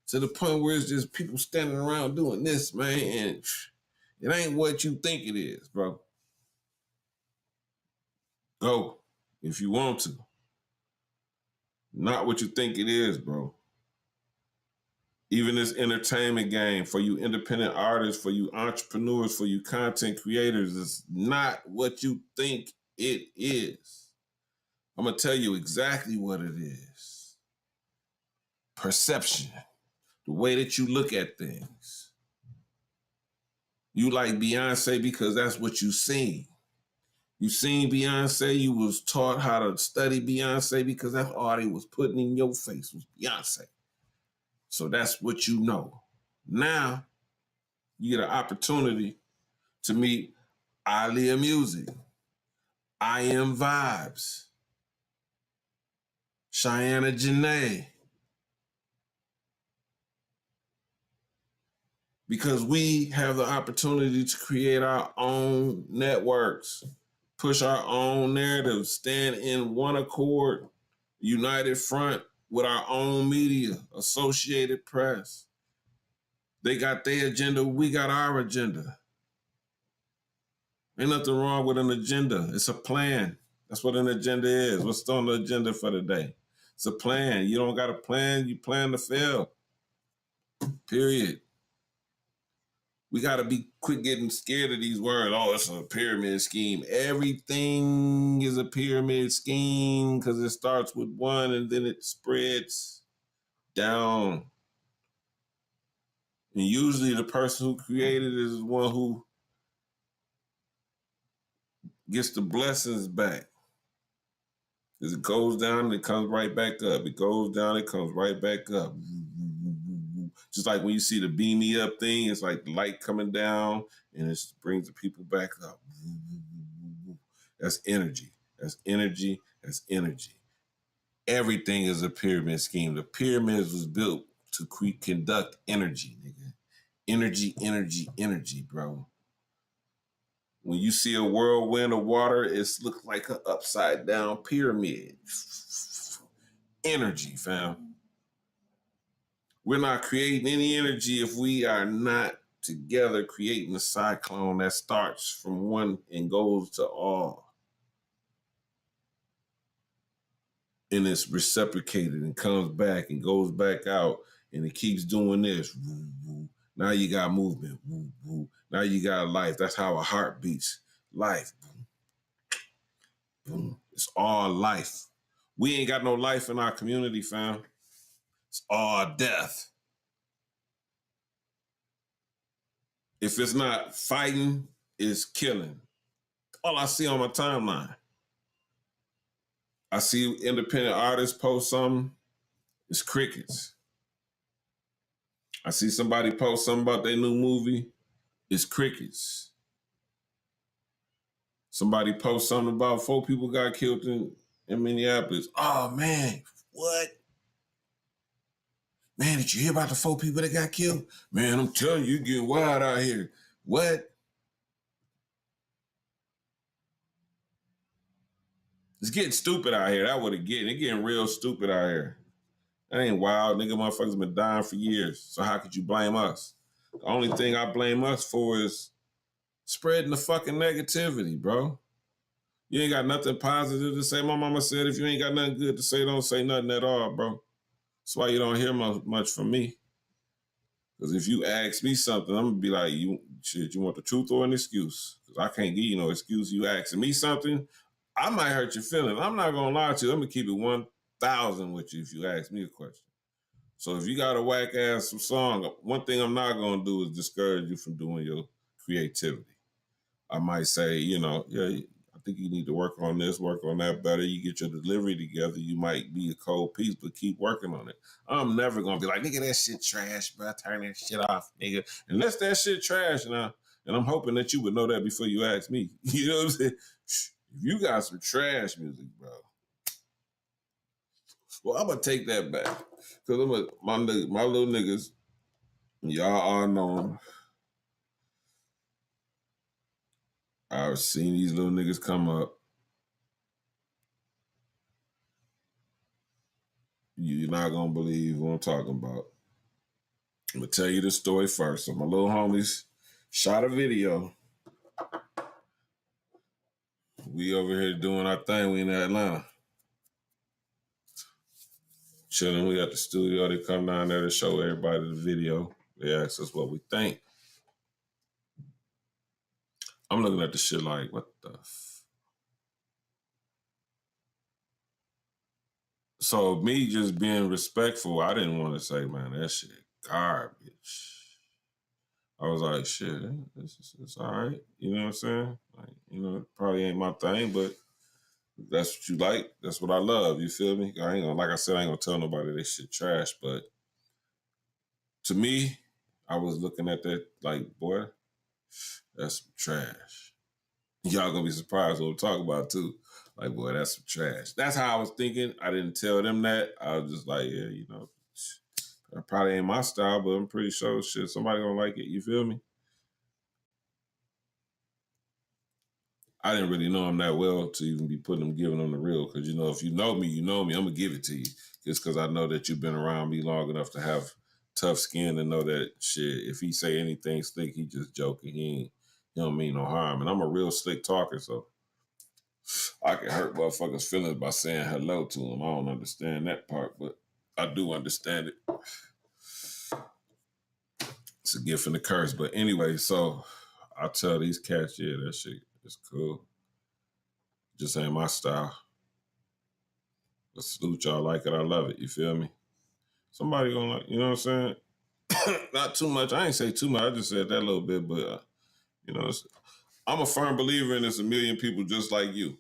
to the point where it's just people standing around doing this, man, and it ain't what you think it is, bro. Go if you want to. Not what you think it is, bro. Even this entertainment game for you independent artists, for you entrepreneurs, for you content creators, is not what you think it is. I'm going to tell you exactly what it is. Perception. The way that you look at things. You like Beyonce because that's what you seen. You seen Beyonce, you was taught how to study Beyonce because that's all they was putting in your face was Beyonce. So that's what you know. Now, you get an opportunity to meet Aaliyah Music, I Am Vibes, Cheyenne Janae. Because we have the opportunity to create our own networks, push our own narrative, stand in one accord, united front with our own media, Associated Press. They got their agenda, we got our agenda. Ain't nothing wrong with an agenda. It's a plan. That's what an agenda is. What's on the agenda for the day? It's a plan. You don't got a plan, you plan to fail. Period. We got to be quit getting scared of these words. Oh, it's a pyramid scheme. Everything is a pyramid scheme because it starts with one and then it spreads down. And usually the person who created it is one who gets the blessings back. As it goes down, it comes right back up. It goes down, it comes right back up. Just like when you see the beam me up thing, it's like the light coming down and it brings the people back up. That's energy. That's energy. That's energy. Everything is a pyramid scheme. The pyramids was built to conduct energy, nigga. Energy, energy, energy, bro. When you see a whirlwind of water, it looks like an upside down pyramid. Energy, fam. We're not creating any energy if we are not together creating a cyclone that starts from one and goes to all. And it's reciprocated and comes back and goes back out and it keeps doing this. Now you got movement. Now you got life. That's how a heart beats. Life. It's all life. We ain't got no life in our community, fam. It's all death. If it's not fighting, it's killing. All I see on my timeline. I see independent artists post something, it's crickets. I see somebody post something about their new movie, it's crickets. Somebody post something about 4 people got killed in Minneapolis. Oh, man, what? Man, did you hear about the 4 people that got killed? Man, I'm telling you, you're getting wild out here. What? It's getting stupid out here. That's what it's getting. It's getting real stupid out here. That ain't wild. Nigga, motherfuckers been dying for years. So how could you blame us? The only thing I blame us for is spreading the fucking negativity, bro. You ain't got nothing positive to say. My mama said if you ain't got nothing good to say, don't say nothing at all, bro. That's why you don't hear much from me. Because if you ask me something, I'm going to be like, you want the truth or an excuse? Because I can't give you no excuse. You asking me something, I might hurt your feelings. I'm not going to lie to you. I'm going to keep it 1,000 with you if you ask me a question. So if you got a whack ass song, one thing I'm not going to do is discourage you from doing your creativity. I might say, yeah, I think you need to work on this, work on that better. You get your delivery together, you might be a cold piece, but keep working on it. I'm never going to be like, nigga, that shit trash, bro. Turn that shit off, nigga. Unless that shit trash now. And I'm hoping that you would know that before you ask me. You know what I'm saying? If you got some trash music, bro, Well, I'm gonna take that back because my little niggas. Y'all all know them. I've seen these little niggas come up. You're not gonna believe what I'm talking about. I'm gonna tell you the story first. So my little homies shot a video. We over here doing our thing. We in Atlanta. Chilling. We at the studio. They come down there to show everybody the video. They ask us what we think. I'm looking at the shit like, what the So me just being respectful, I didn't want to say, man, that shit garbage. I was like, shit, it's all right. You know what I'm saying? Like, it probably ain't my thing, but that's what you like. That's what I love. You feel me? I ain't gonna, like I said, I ain't gonna tell nobody this shit trash. But to me, I was looking at that like, boy, that's some trash. Y'all gonna be surprised what I'm talking about too. Like, boy, that's some trash. That's how I was thinking. I didn't tell them that. I was just like, yeah, that probably ain't my style, but I'm pretty sure shit, somebody gonna like it. You feel me? I didn't really know him that well to even be giving him the real. Because, if you know me, you know me. I'm going to give it to you. Just because I know that you've been around me long enough to have tough skin and know that shit, if he say anything slick, he just joking. He don't mean no harm. And I'm a real slick talker, so I can hurt motherfuckers' feelings by saying hello to them. I don't understand that part, but I do understand it. It's a gift and a curse. But anyway, so I tell these cats, yeah, that shit is cool. Just ain't my style. But salute y'all, like it, I love it. You feel me? Somebody gonna like, you know what I'm saying? Not too much. I ain't say too much. I just said that a little bit, but I'm a firm believer in there's a million people just like you.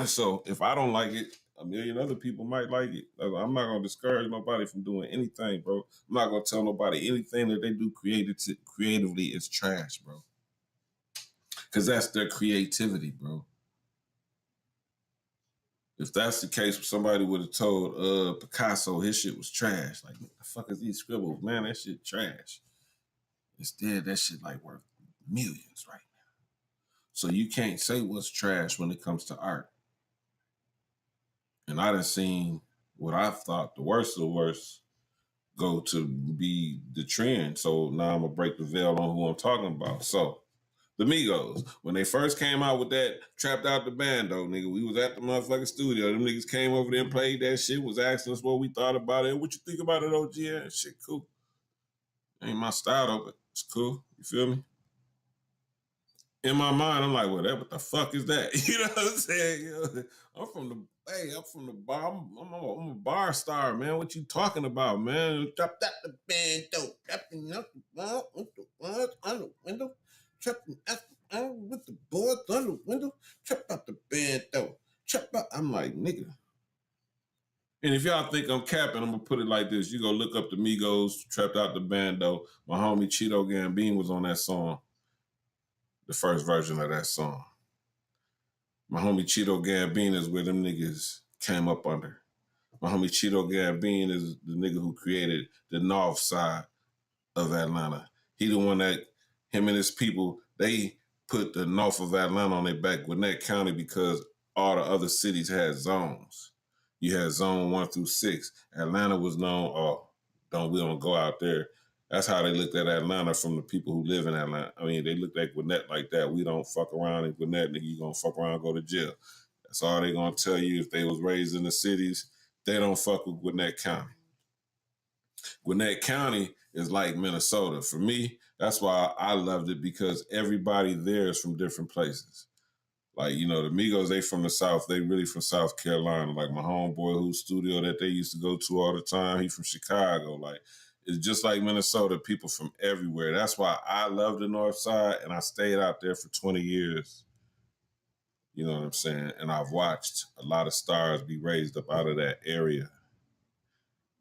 So if I don't like it, a million other people might like it. I'm not gonna discourage nobody from doing anything, bro. I'm not gonna tell nobody anything that they do creatively is trash, bro. Because that's their creativity, bro. If that's the case, somebody would have told Picasso his shit was trash. Like, what the fuck is these scribbles? Man, that shit trash. Instead, that shit like worth millions right now. So you can't say what's trash when it comes to art. And I done seen what I thought the worst of the worst go to be the trend. So now I'm gonna break the veil on who I'm talking about. So the Migos, when they first came out with that Trapped Out the Bando, nigga, we was at the motherfucking studio. Them niggas came over there and played that shit, was asking us what we thought about it. What you think about it, OG? Yeah, shit cool. Ain't my style though, but it's cool. You feel me? In my mind, I'm like, well, what the fuck is that? You know what I'm saying? I'm from the bar. I'm a bar star, man. What you talking about, man? Trapped out the bando, trapping out the bar with the boys on the window, trapping out with the boys on the window, trap out the bando, trap out. I'm like, nigga. And if y'all think I'm capping, I'm gonna put it like this: you go look up the Migos, Trapped Out the Bando. My homie Cheeto Gambino was on that song, the first version of that song. My homie Cheeto Gambino is where them niggas came up under. My homie Cheeto Gambino is the nigga who created the north side of Atlanta. He the one that, him and his people, they put the north of Atlanta on their back, Gwinnett County, because all the other cities had zones. You had zone 1 through 6. Atlanta was known, we don't go out there. That's how they looked at Atlanta from the people who live in Atlanta. I mean, they looked at Gwinnett like that. We don't fuck around in Gwinnett, nigga. You gonna fuck around and go to jail. That's all they gonna tell you if they was raised in the cities. They don't fuck with Gwinnett County. Gwinnett County is like Minnesota. For me, that's why I loved it, because everybody there is from different places. Like, the Migos, they from the South. They really from South Carolina. Like my homeboy whose studio that they used to go to all the time, he from Chicago. Like, it's just like Minnesota, people from everywhere. That's why I love the North Side, and I stayed out there for 20 years. You know what I'm saying? And I've watched a lot of stars be raised up out of that area.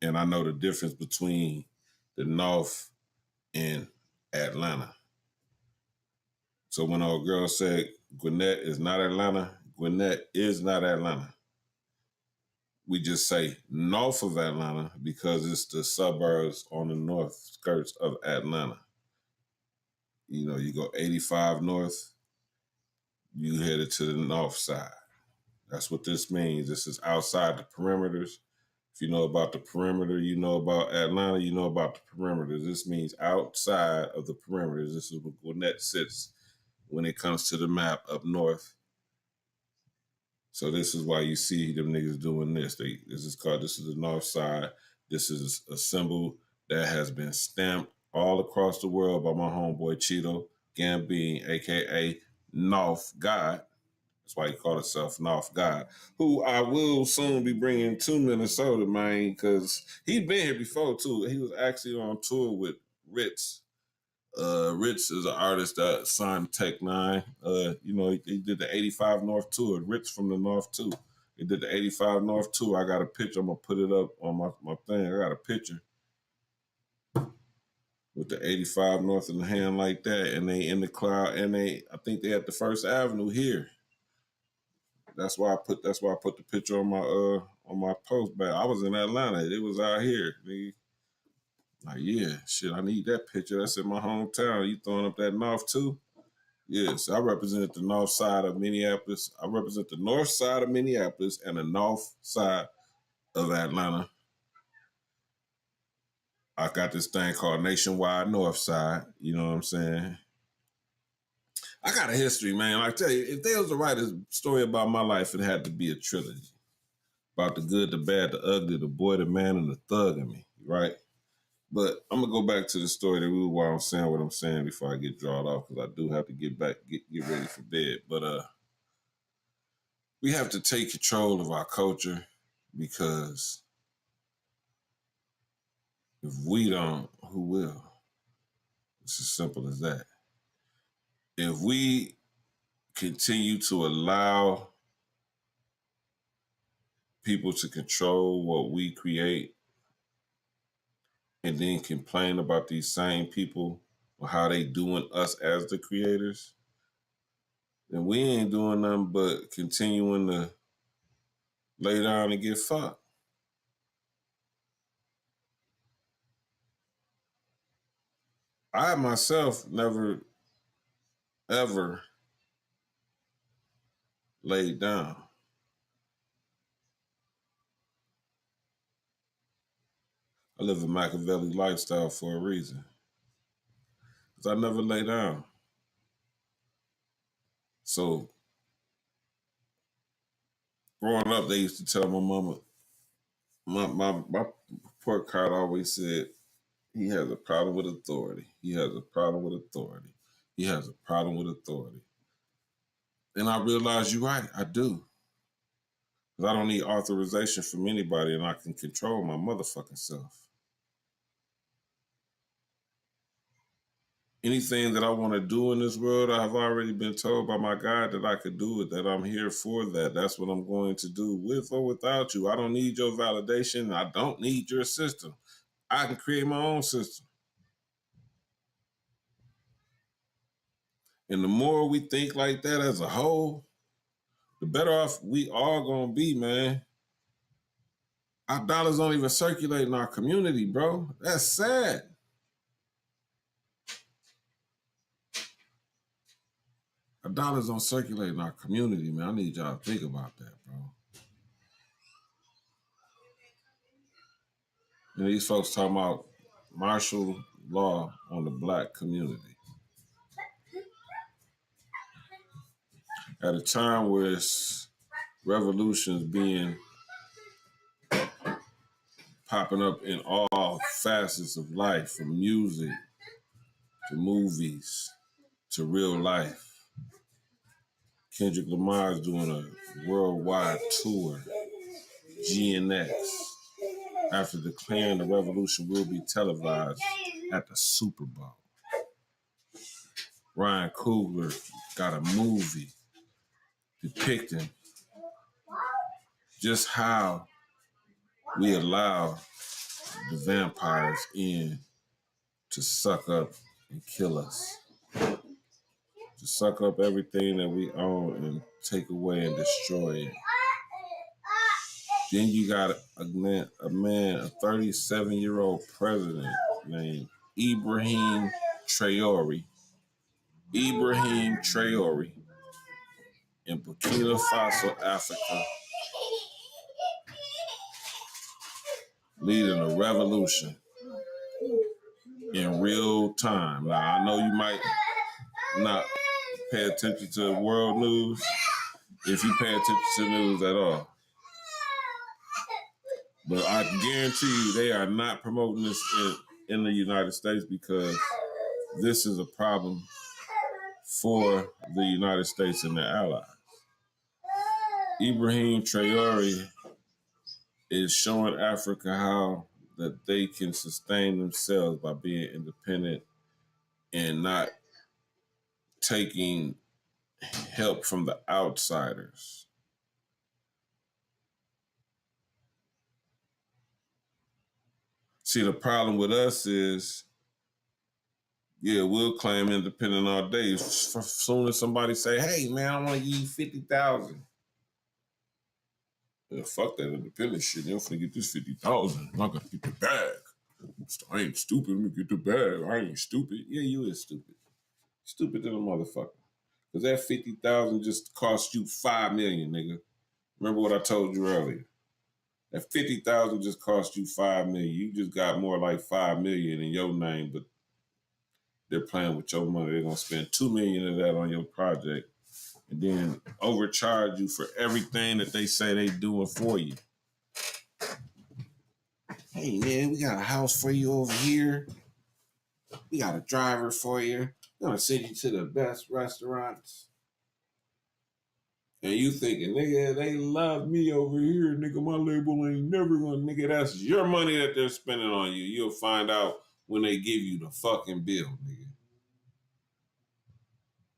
And I know the difference between the North and Atlanta. So when old girl said Gwinnett is not Atlanta, Gwinnett is not Atlanta. We just say north of Atlanta because it's the suburbs on the north skirts of Atlanta. You know, you go 85 north, you headed to the north side. That's what this means. This is outside the perimeters. If you know about the perimeter, you know about Atlanta, you know about the perimeters. This means outside of the perimeters. This is where Gwinnett sits when it comes to the map up north. So this is why you see them niggas doing this. This is the north side. This is a symbol that has been stamped all across the world by my homeboy Cheeto Gambine, aka North God. That's why he called himself North God, who I will soon be bringing to Minnesota, man, because he'd been here before too. He was actually on tour with Ritz. Ritz is an artist that signed Tech Nine. You know, he did the 85 North tour. Ritz from the North too. He did the 85 North tour. I got a picture. I'm gonna put it up on my thing. I got a picture with the 85 North in the hand like that, and they in the cloud, and I think they at the First Avenue here. That's why I put the picture on my post back. I was in Atlanta. It was out here. Like, yeah, shit, I need that picture. That's in my hometown. You throwing up that north too? Yes, I represent the north side of Minneapolis. I represent the north side of Minneapolis and the north side of Atlanta. I got this thing called Nationwide North Side. You know what I'm saying? I got a history, man. I tell you, if there was to write a story about my life, it had to be a trilogy about the good, the bad, the ugly, the boy, the man, and the thug in me, right? But I'm gonna go back to the story that while I'm saying what I'm saying before I get drawn off, because I do have to get ready for bed. But we have to take control of our culture, because if we don't, who will? It's as simple as that. If we continue to allow people to control what we create and then complain about these same people or how they doing us as the creators, then we ain't doing nothing but continuing to lay down and get fucked. I myself never, ever laid down. I live a Machiavelli lifestyle for a reason. Because I never lay down. So growing up, they used to tell my mama, my report card always said, he has a problem with authority. He has a problem with authority. He has a problem with authority. And I realized you're right, I do. Because I don't need authorization from anybody, and I can control my motherfucking self. Anything that I want to do in this world, I have already been told by my God that I could do it, that I'm here for that. That's what I'm going to do, with or without you. I don't need your validation. I don't need your system. I can create my own system. And the more we think like that as a whole, the better off we all gonna be, man. Our dollars don't even circulate in our community, bro. That's sad. Our dollars don't circulate in our community, man. I need y'all to think about that, bro. And these folks talking about martial law on the black community. At a time where it's revolutions being popping up in all facets of life, from music to movies to real life. Kendrick Lamar is doing a worldwide tour, GNX, after declaring the revolution will be televised at the Super Bowl. Ryan Coogler got a movie depicting just how we allow the vampires in to suck up and kill us, to suck up everything that we own and take away and destroy it. Then you got a 37-year-old president named Ibrahim Traore. Ibrahim Traore in Burkina Faso, Africa, leading a revolution in real time. Now, I know you might not pay attention to world news if you pay attention to the news at all. But I guarantee you they are not promoting this in the United States because this is a problem for the United States and their allies. Ibrahim Traore is showing Africa how that they can sustain themselves by being independent and not taking help from the outsiders. See, the problem with us is, yeah, we'll claim independent all day. As soon as somebody say, "Hey, man, I want to give you 50,000," yeah, fuck that independent shit. You're finna get this 50,000. I'm not gonna get the bag. I ain't stupid. Let me get the bag. I ain't stupid. Yeah, you is stupid. Stupid to the motherfucker. Because that 50,000 just cost you 5 million, nigga. Remember what I told you earlier. That 50,000 just cost you 5 million. You just got more like 5 million in your name, but they're playing with your money. They're gonna spend 2 million of that on your project and then overcharge you for everything that they say they doing for you. Hey man, we got a house for you over here. We got a driver for you. We're gonna send you to the best restaurants. And you thinking, nigga, they love me over here, nigga. My label ain't never gonna, nigga. That's your money that they're spending on you. You'll find out when they give you the fucking bill, nigga.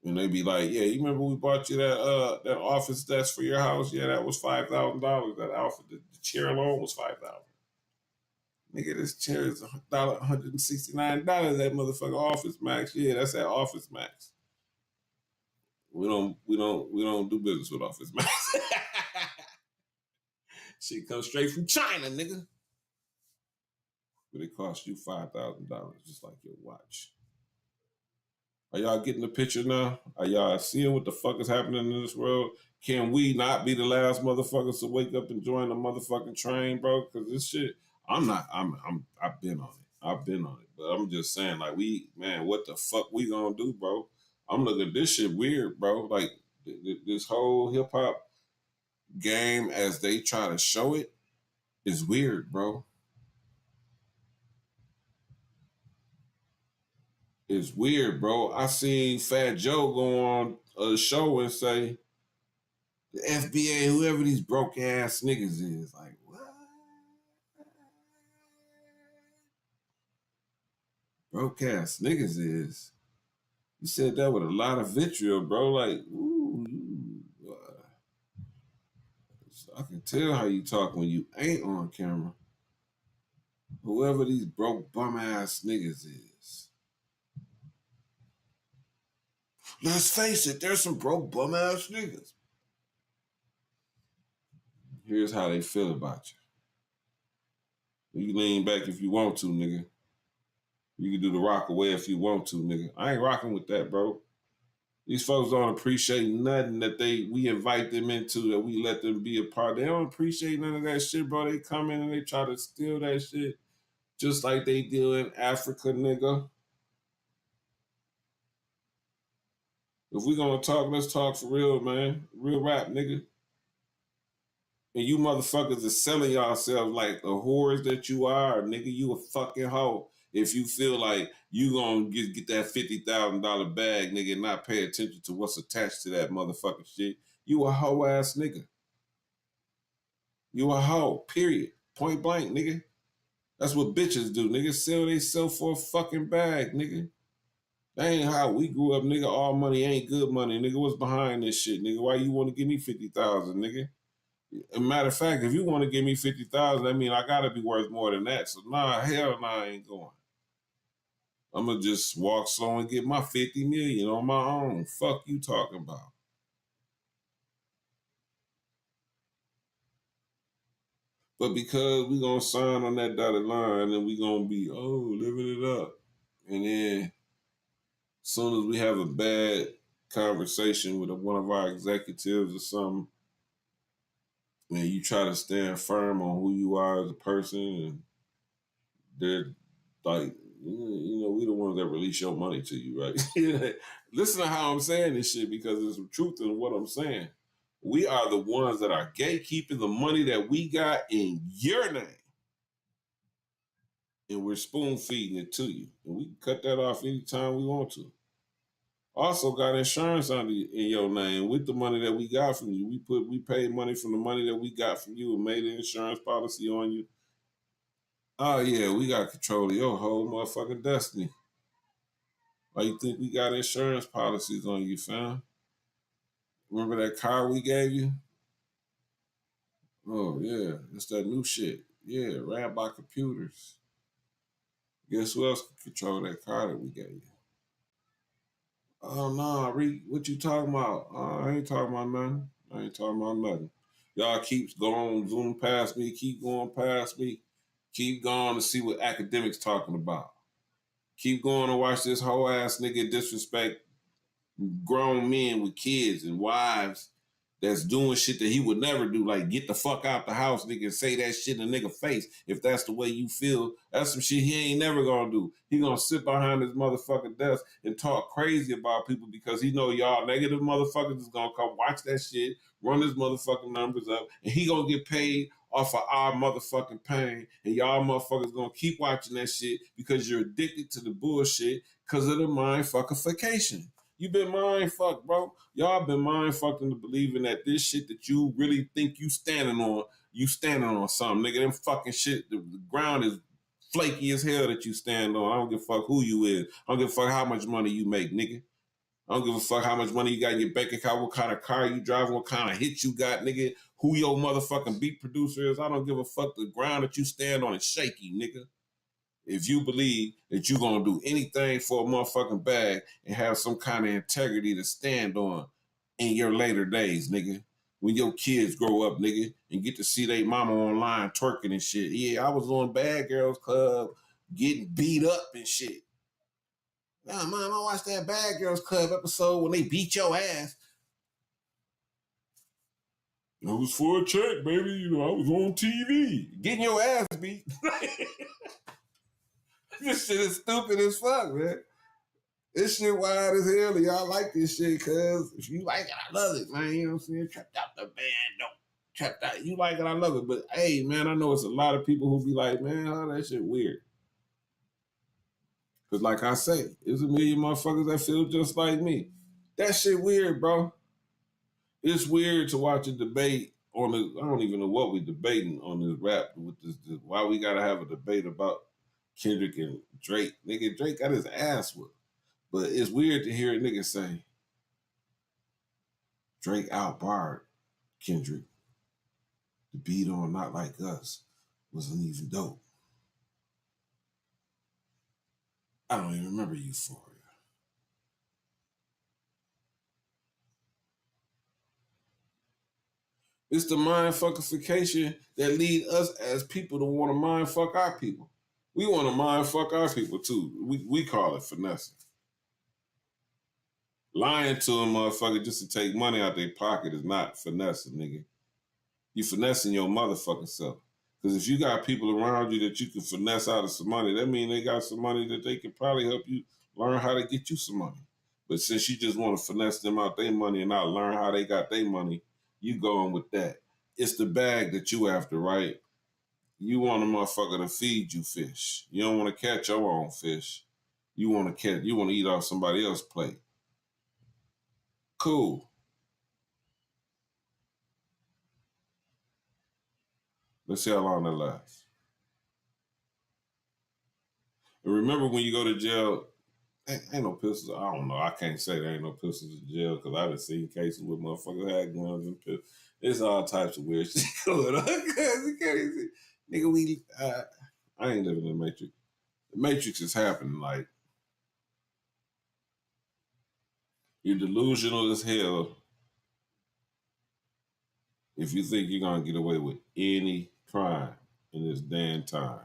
And they be like, yeah, you remember we bought you that office desk for your house? Yeah, that was $5,000. That office, the chair alone was $5,000. Nigga, this chair is $169. That motherfucker Office Max. Yeah, that's that Office Max. We don't do business with Office Max. Shit comes straight from China, nigga. But it costs you $5,000, just like your watch. Are y'all getting the picture now? Are y'all seeing what the fuck is happening in this world? Can we not be the last motherfuckers to wake up and join the motherfucking train, bro? Because this shit, I've been on it. I've been on it. But I'm just saying, like, what the fuck we gonna do, bro? I'm looking at this shit weird, bro. Like, this whole hip hop game, as they try to show it, is weird, bro. It's weird, bro. I seen Fat Joe go on a show and say, the FBA, whoever these broke ass niggas is, like, what? Broke ass niggas is. You said that with a lot of vitriol, bro. Like, ooh, I can tell how you talk when you ain't on camera. Whoever these broke bum ass niggas is. Let's face it, there's some broke bum ass niggas. Here's how they feel about you. You can lean back if you want to, nigga. You can do the rock away if you want to, nigga. I ain't rocking with that, bro. These folks don't appreciate nothing that we invite them into, that we let them be a part. They don't appreciate none of that shit, bro. They come in and they try to steal that shit just like they do in Africa, nigga. If we gonna talk, let's talk for real, man. Real rap, nigga. And you motherfuckers are selling yourselves like the whores that you are, nigga. You a fucking hoe. If you feel like you gonna get that $50,000 bag, nigga, and not pay attention to what's attached to that motherfucking shit, you a hoe ass nigga. You a hoe, period. Point blank, nigga. That's what bitches do, nigga. Sell they self for a fucking bag, nigga. That ain't how we grew up, nigga. All money ain't good money, nigga. What's behind this shit, nigga? Why you want to give me 50,000, nigga? As a matter of fact, if you want to give me 50,000, that mean I gotta be worth more than that. So hell nah, I ain't going. I'm gonna just walk slow and get my 50 million on my own. Fuck you talking about. But because we gonna sign on that dotted line and we gonna be living it up, and then as soon as we have a bad conversation with one of our executives or something, and you try to stand firm on who you are as a person, and they're like, we the ones that release your money to you, right? Listen to how I'm saying this shit because there's some truth in what I'm saying. We are the ones that are gatekeeping the money that we got in your name, and we're spoon feeding it to you, and we can cut that off anytime we want to. Also got insurance in your name with the money that we got from you. We paid money from the money that we got from you and made an insurance policy on you. Oh yeah, we got control of your whole motherfucking destiny. Why you think we got insurance policies on you, fam? Remember that car we gave you? Oh yeah, it's that new shit. Yeah, ran by computers. Guess who else can control that car that we gave you? Oh no, Reek, what you talking about? I ain't talking about nothing. I ain't talking about nothing. Y'all keep going, zoom past me, keep going past me, keep going to see what academics talking about. Keep going to watch this whole ass nigga disrespect grown men with kids and wives that's doing shit that he would never do, like get the fuck out the house, nigga, and say that shit in a nigga face. If that's the way you feel, that's some shit he ain't never gonna do. He gonna sit behind his motherfucking desk and talk crazy about people because he know y'all negative motherfuckers is gonna come watch that shit, run his motherfucking numbers up, and he gonna get paid off of our motherfucking pain, and y'all motherfuckers gonna keep watching that shit because you're addicted to the bullshit because of the mind fuckification. You been mind fucked, bro. Y'all been mind fucked into believing that this shit that you really think you standing on something, nigga. Them fucking shit, the ground is flaky as hell that you stand on. I don't give a fuck who you is. I don't give a fuck how much money you make, nigga. I don't give a fuck how much money you got in your bank account, what kind of car you driving, what kind of hit you got, nigga. Who your motherfucking beat producer is. I don't give a fuck. The ground that you stand on is shaky, nigga. If you believe that you're gonna do anything for a motherfucking bag and have some kind of integrity to stand on in your later days, nigga. When your kids grow up, nigga, and get to see their mama online twerking and shit. Yeah, I was on Bad Girls Club getting beat up and shit. Nah, mom, I watched that Bad Girls Club episode when they beat your ass. It was for a check, baby. I was on TV. Getting your ass beat. This shit is stupid as fuck, man. This shit wild as hell. Y'all like this shit, cuz if you like it, I love it, man. You know what I'm saying? Trapped out the band, no. Trapped out. You like it, I love it. But hey, man, I know it's a lot of people who be like, man, oh, that shit weird. Cause like I say, there's a million motherfuckers that feel just like me. That shit weird, bro. It's weird to watch a debate on this. I don't even know what we debating on this rap with this why we gotta have a debate about Kendrick and Drake. Nigga, Drake got his ass whooped. But it's weird to hear a nigga say Drake outbarred Kendrick. The beat on Not Like Us wasn't even dope. I don't even remember Euphoria. It's the mind fuckification that lead us as people to want to mind fuck our people. We want to mind fuck our people too. We call it finessing. Lying to a motherfucker just to take money out their pocket is not finessing, nigga. You finessing your motherfucking self. Because if you got people around you that you can finesse out of some money, that means they got some money that they can probably help you learn how to get you some money. But since you just want to finesse them out their money and not learn how they got their money, you going with that. It's the bag that you after, right? You want a motherfucker to feed you fish. You don't want to catch your own fish. You want to eat off somebody else's plate. Cool. Let's see how long that lasts. And remember when you go to jail, ain't no pistols. I don't know. I can't say there ain't no pistols in jail because I done seen cases where motherfuckers had guns and pistols. It's all types of weird shit going on. Nigga, I ain't living in the Matrix. The Matrix is happening. Like, you're delusional as hell if you think you're going to get away with anything. crime in this damn time.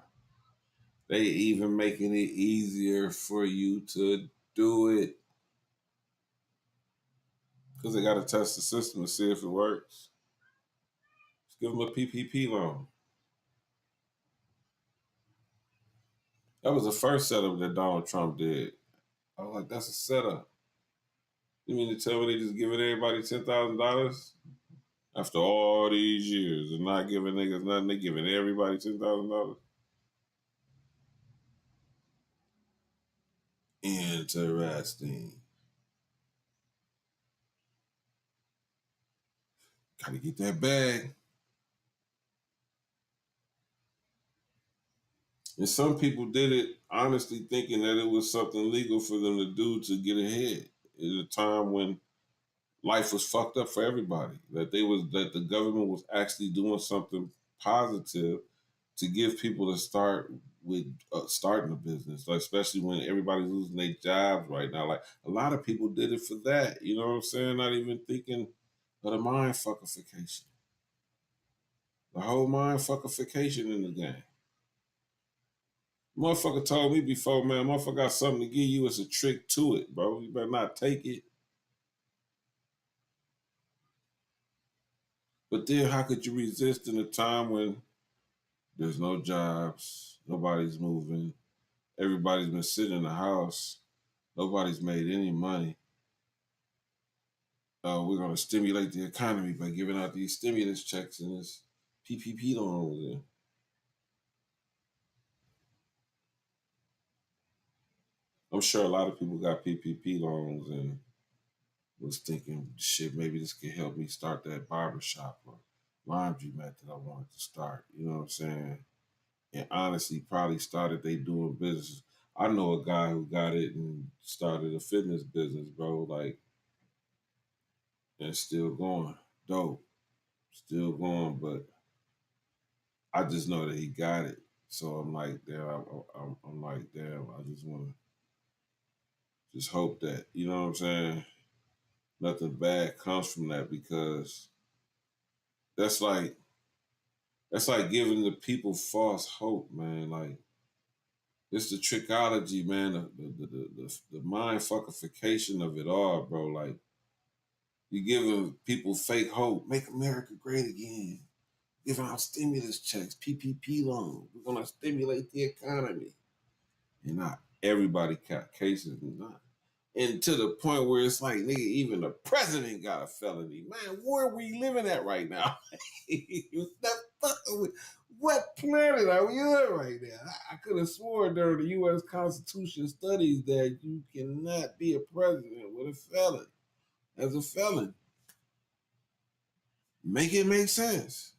They even making it easier for you to do it because they got to test the system to see if it works. Just give them a PPP loan. That was the first setup that Donald Trump did. I was like, that's a setup. You mean to tell me they just giving everybody $10,000 after all these years and not giving niggas nothing? They giving everybody $10,000. Interesting. Gotta get that bag. And some people did it honestly thinking that it was something legal for them to do to get ahead. At a time when life was fucked up for everybody. That the government was actually doing something positive to give people to start with starting a business, like, especially when everybody's losing their jobs right now. Like a lot of people did it for that. You know what I'm saying? Not even thinking of the mind fuckification. The whole mind fuckification in the game. Motherfucker told me before, man, motherfucker got something to give you. It's a trick to it, bro. You better not take it. But then how could you resist in a time when there's no jobs, nobody's moving, everybody's been sitting in the house, nobody's made any money? We're going to stimulate the economy by giving out these stimulus checks and this PPP loans. I'm sure a lot of people got PPP loans and was thinking, shit, maybe this could help me start that barbershop or laundry mat that I wanted to start. You know what I'm saying? And honestly, probably started they doing business. I know a guy who got it and started a fitness business, bro. Like, and still going, dope, still going. But I just know that he got it. So I'm like, damn. I'm like, damn. I just want to just hope that, you know what I'm saying, nothing bad comes from that, because that's like giving the people false hope, man. Like, it's the trickology, man. The mind fuckification of it all, bro. Like, you're giving people fake hope. Make America great again. Giving out stimulus checks, PPP loans. We're gonna stimulate the economy. And not everybody got cases, not. And to the point where it's like, nigga, even the president got a felony. Man, where are we living at right now? What planet are we on right now? I could have sworn during the U.S. Constitution studies that you cannot be a president with a felon as a felon. Make it make sense.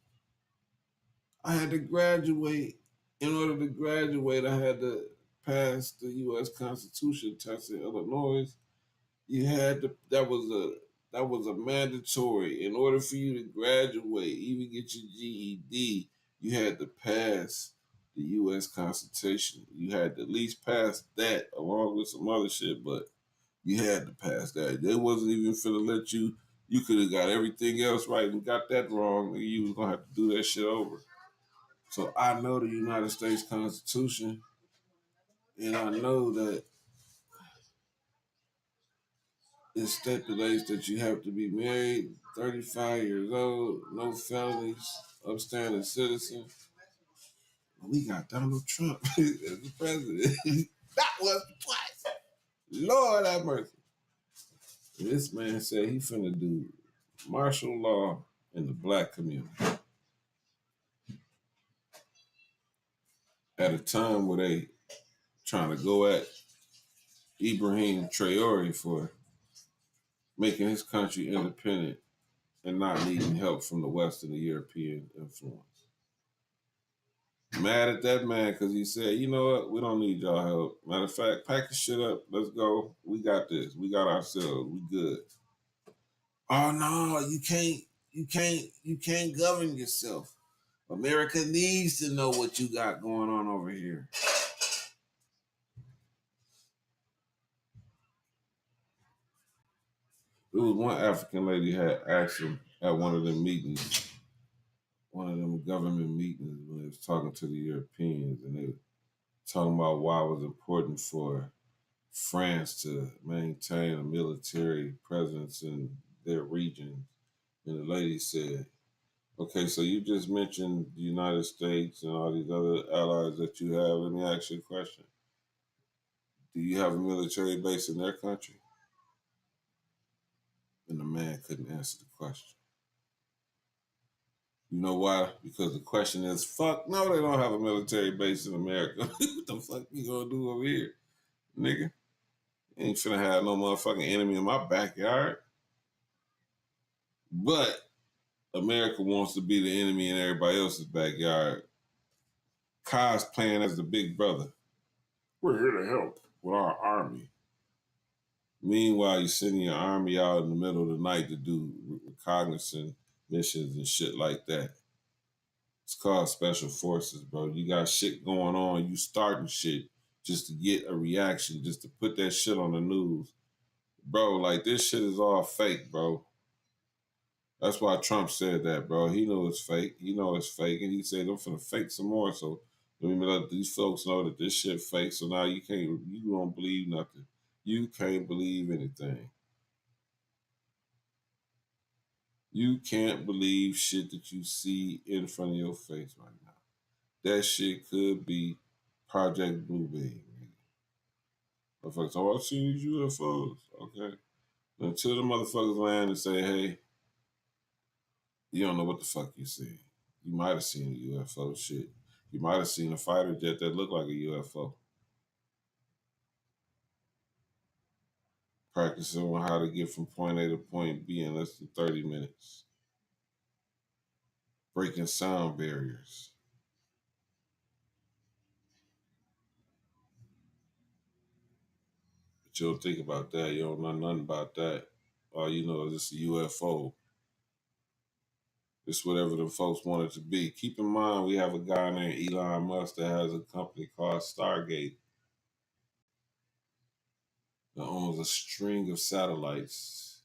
I had to graduate. In order to graduate, I had to pass the U.S. Constitution test in Illinois. You had to. That was a mandatory. In order for you to graduate, even get your GED, you had to pass the U.S. Constitution. You had to at least pass that, along with some other shit, but you had to pass that. They wasn't even finna let you. You could have got everything else right and got that wrong, and you was gonna have to do that shit over. So I know the United States Constitution, and I know that it stipulates that you have to be married, 35 years old, no felonies, upstanding citizen. We got Donald Trump as the president. That was twice. Lord have mercy. This man said he finna do martial law in the black community at a time where they trying to go at Ibrahim Traore for making his country independent and not needing help from the West and the European influence. Mad at that man because he said, you know what, we don't need y'all help. Matter of fact, pack your shit up. Let's go. We got this. We got ourselves. We good. Oh no, you can't govern yourself. America needs to know what you got going on over here. There was one African lady had asked him at one of them them government meetings when they was talking to the Europeans, and they were talking about why it was important for France to maintain a military presence in their region. And the lady said, okay, so you just mentioned the United States and all these other allies that you have. Let me ask you a question. Do you have a military base in their country? And the man couldn't answer the question. You know why? Because the question is, fuck, no, they don't have a military base in America. What the fuck you gonna do over here, nigga? You ain't finna have no motherfucking enemy in my backyard. But America wants to be the enemy in everybody else's backyard. Cosplaying as the big brother. We're here to help with our army. Meanwhile, you're sending your army out in the middle of the night to do reconnaissance missions and shit like that. It's called special forces, bro. You got shit going on. You starting shit just to get a reaction, just to put that shit on the news. Bro, like this shit is all fake, bro. That's why Trump said that, bro. He knew it's fake. He know it's fake. And he said, I'm finna fake some more. So let me let these folks know that this shit fake. So now you don't believe nothing. You can't believe anything. You can't believe shit that you see in front of your face right now. That shit could be Project Bluebeam. Motherfuckers, oh, I've seen these UFOs. Okay. Until the motherfuckers land and say, hey, you don't know what the fuck you see. You might have seen a UFO shit. You might have seen a fighter jet that looked like a UFO. Practicing on how to get from point A to point B in less than 30 minutes. Breaking sound barriers. But you don't think about that. You don't know nothing about that. All you know is it's a UFO. It's whatever the folks want it to be. Keep in mind, we have a guy named Elon Musk that has a company called Stargate that owns a string of satellites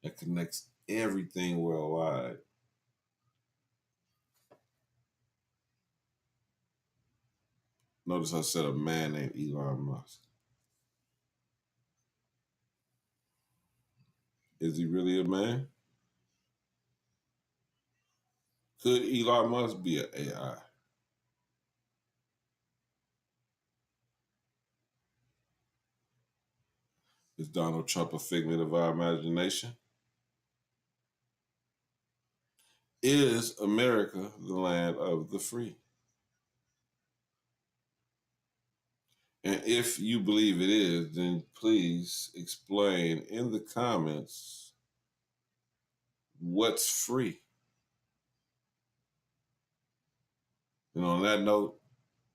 that connects everything worldwide. Notice I said a man named Elon Musk. Is he really a man? Could Elon Musk be an AI? Is Donald Trump a figment of our imagination? Is America the land of the free? And if you believe it is, then please explain in the comments what's free. And on that note,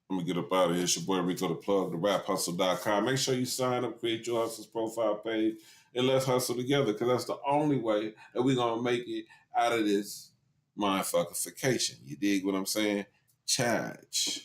I'm going to get up out of here. It's your boy Rico the Plug, theraphustle.com. Make sure you sign up, create your hustle's profile page, and let's hustle together, because that's the only way that we're going to make it out of this mindfuckification. You dig what I'm saying? Charge.